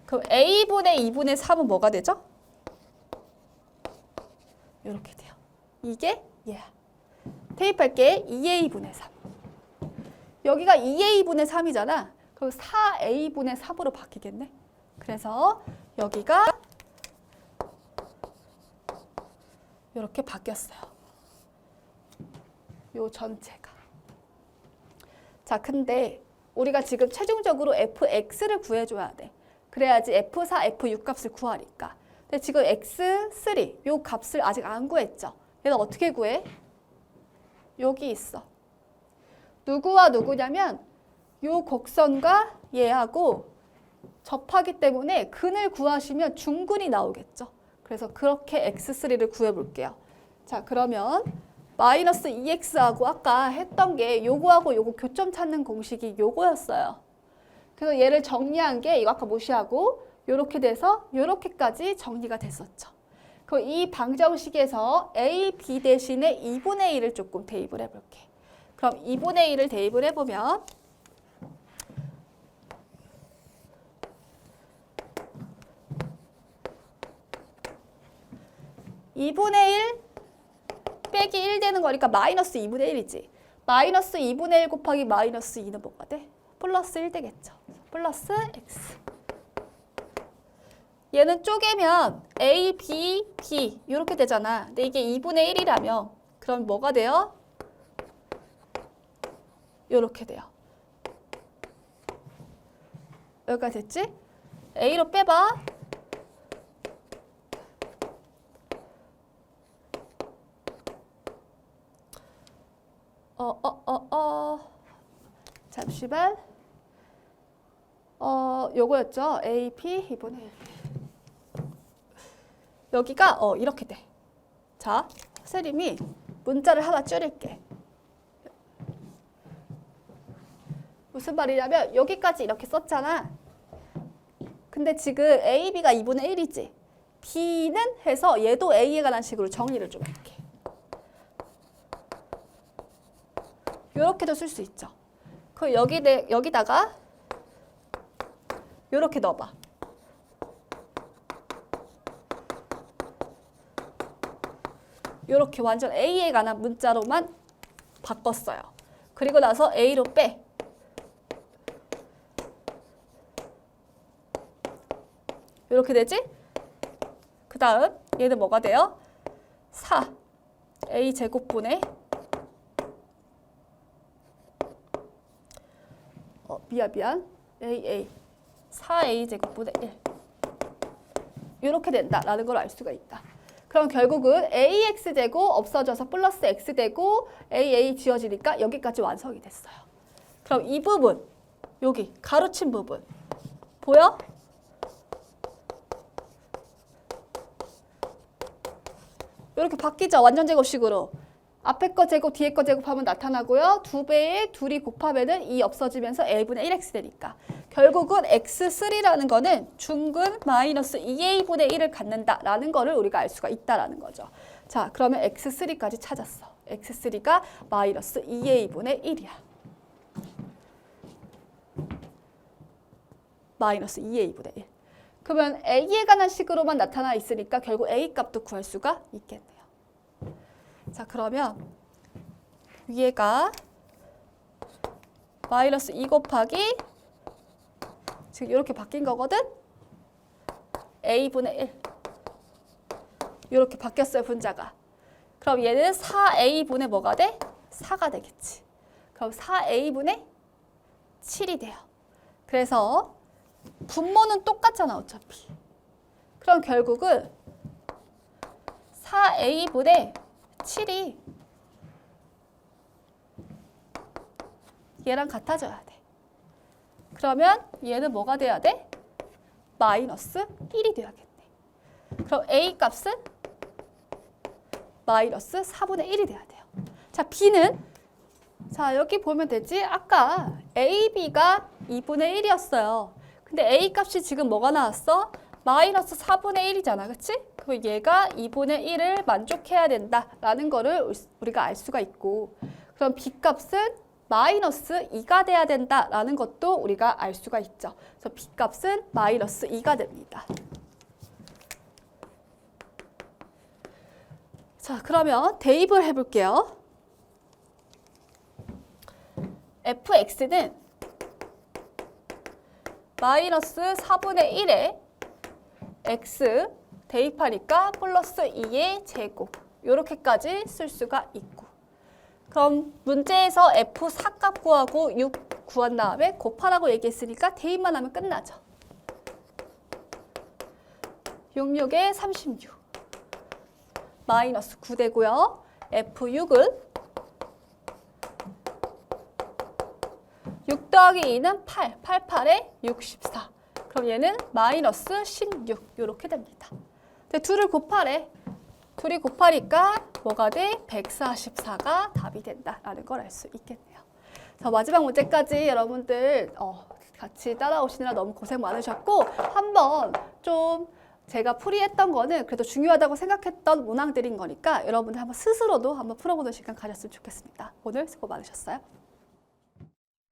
그럼 a분의 2분의 3은 뭐가 되죠? 이렇게 돼요. 이게 얘야. 대입할게. 2a분의 3. 여기가 2a분의 3이잖아. 그럼 4a분의 3으로 바뀌겠네. 그래서 여기가 이렇게 바뀌었어요. 요 전체가. 자, 근데 우리가 지금 최종적으로 fx를 구해줘야 돼. 그래야지 f4, f6 값을 구하니까. 근데 지금 x3 요 값을 아직 안 구했죠. 얘는 어떻게 구해? 여기 있어. 누구와 누구냐면 요 곡선과 얘하고 접하기 때문에 근을 구하시면 중근이 나오겠죠. 그래서 그렇게 x3를 구해볼게요. 자, 그러면 마이너스 2x하고 아까 했던 게 요거하고 요거 교점 찾는 공식이 요거였어요. 그래서 얘를 정리한 게 이거 아까 무시하고 요렇게 돼서 요렇게까지 정리가 됐었죠. 그럼 이 방정식에서 a, b 대신에 2분의 1을 조금 대입을 해볼게. 그럼 2분의 1을 대입을 해보면 (2분의 1) 빼기 1 되는 거니까 마이너스 2분의 1이지. 마이너스 2분의 1 곱하기 마이너스 2는 뭐가 돼? 플러스 1 되겠죠. 플러스 x. 얘는 쪼개면 a, b, b 이렇게 되잖아. 근데 이게 2분의 1이라며 그럼 뭐가 돼요? 이렇게 돼요. 여기까지 됐지? a로 빼봐. 잠시만. 요거였죠? A, P, 2분의 1. 여기가 이렇게 돼. 자, 선생님이 문자를 하나 줄일게. 무슨 말이냐면 여기까지 이렇게 썼잖아. 근데 지금 A, B가 2분의 1이지. B는 해서 얘도 A에 관한 식으로 정리를 좀 할게. 이렇게도 쓸 수 있죠. 그 여기다가 이렇게 넣어봐. 이렇게 완전 A에 관한 문자로만 바꿨어요. 그리고 나서 A로 빼. 이렇게 되지? 그 다음 얘는 뭐가 돼요? 4 A 제곱분의 미안 AA 4A 제곱분의 1 이렇게 된다라는 걸 알 수가 있다. 그럼 결국은 AX 되고 없어져서 플러스 X 되고 AA 지워지니까 여기까지 완성이 됐어요. 그럼 이 부분 여기 가로친 부분 보여? 이렇게 바뀌죠. 완전 제곱식으로. 앞에 거 제곱, 뒤에 거 제곱하면 나타나고요. 2배에 둘이 곱하면은 2 없어지면서 A분의 1X 되니까. 결국은 X3라는 거는 중근 마이너스 2A분의 1을 갖는다라는 거를 우리가 알 수가 있다라는 거죠. 자, 그러면 x3까지 찾았어. x3가 마이너스 2a분의 1이야. 마이너스 2a분의 1. 그러면 a에 관한 식으로만 나타나 있으니까 결국 a 값도 구할 수가 있겠네요. 자, 그러면 위에가 마이너스 2 곱하기 지금 이렇게 바뀐 거거든? a분의 1. 이렇게 바뀌었어요, 분자가. 그럼 얘는 4a분의 뭐가 돼? 4가 되겠지. 그럼 4a분의 7이 돼요. 그래서 분모는 똑같잖아, 어차피. 그럼 결국은 4a분의 7이 얘랑 같아져야 돼. 그러면 얘는 뭐가 돼야 돼? 마이너스 1이 돼야겠네. 그럼 a 값은 마이너스 4분의 1이 돼야 돼요. 자, b는 자, 여기 보면 되지? 아까 ab가 2분의 1이었어요. 근데 a 값이 지금 뭐가 나왔어? 마이너스 4분의 1이잖아. 그치? 그럼 얘가 2분의 1을 만족해야 된다라는 거를 우리가 알 수가 있고, 그럼 b 값은 마이너스 2가 돼야 된다라는 것도 우리가 알 수가 있죠. 그래서 b 값은 마이너스 2가 됩니다. 자, 그러면 대입을 해볼게요. fx는 마이너스 4분의 1에 x 대입하니까 플러스 2의 제곱 이렇게까지 쓸 수가 있고, 그럼 문제에서 f4 값 구하고 6 구한 다음에 곱하라고 얘기했으니까 대입만 하면 끝나죠. 66에 36 마이너스 9 되고요. f6은 6 더하기 2는 8, 88에 64. 그럼 얘는 마이너스 16 이렇게 됩니다. 근데 둘을 곱하래. 둘이 곱하니까 뭐가 돼? 144가 답이 된다라는 걸 알 수 있겠네요. 자, 마지막 문제까지 여러분들 같이 따라오시느라 너무 고생 많으셨고, 한번 좀 제가 풀이했던 거는 그래도 중요하다고 생각했던 문항들인 거니까 여러분들 한번 스스로도 한번 풀어보는 시간 가졌으면 좋겠습니다. 오늘 수고 많으셨어요.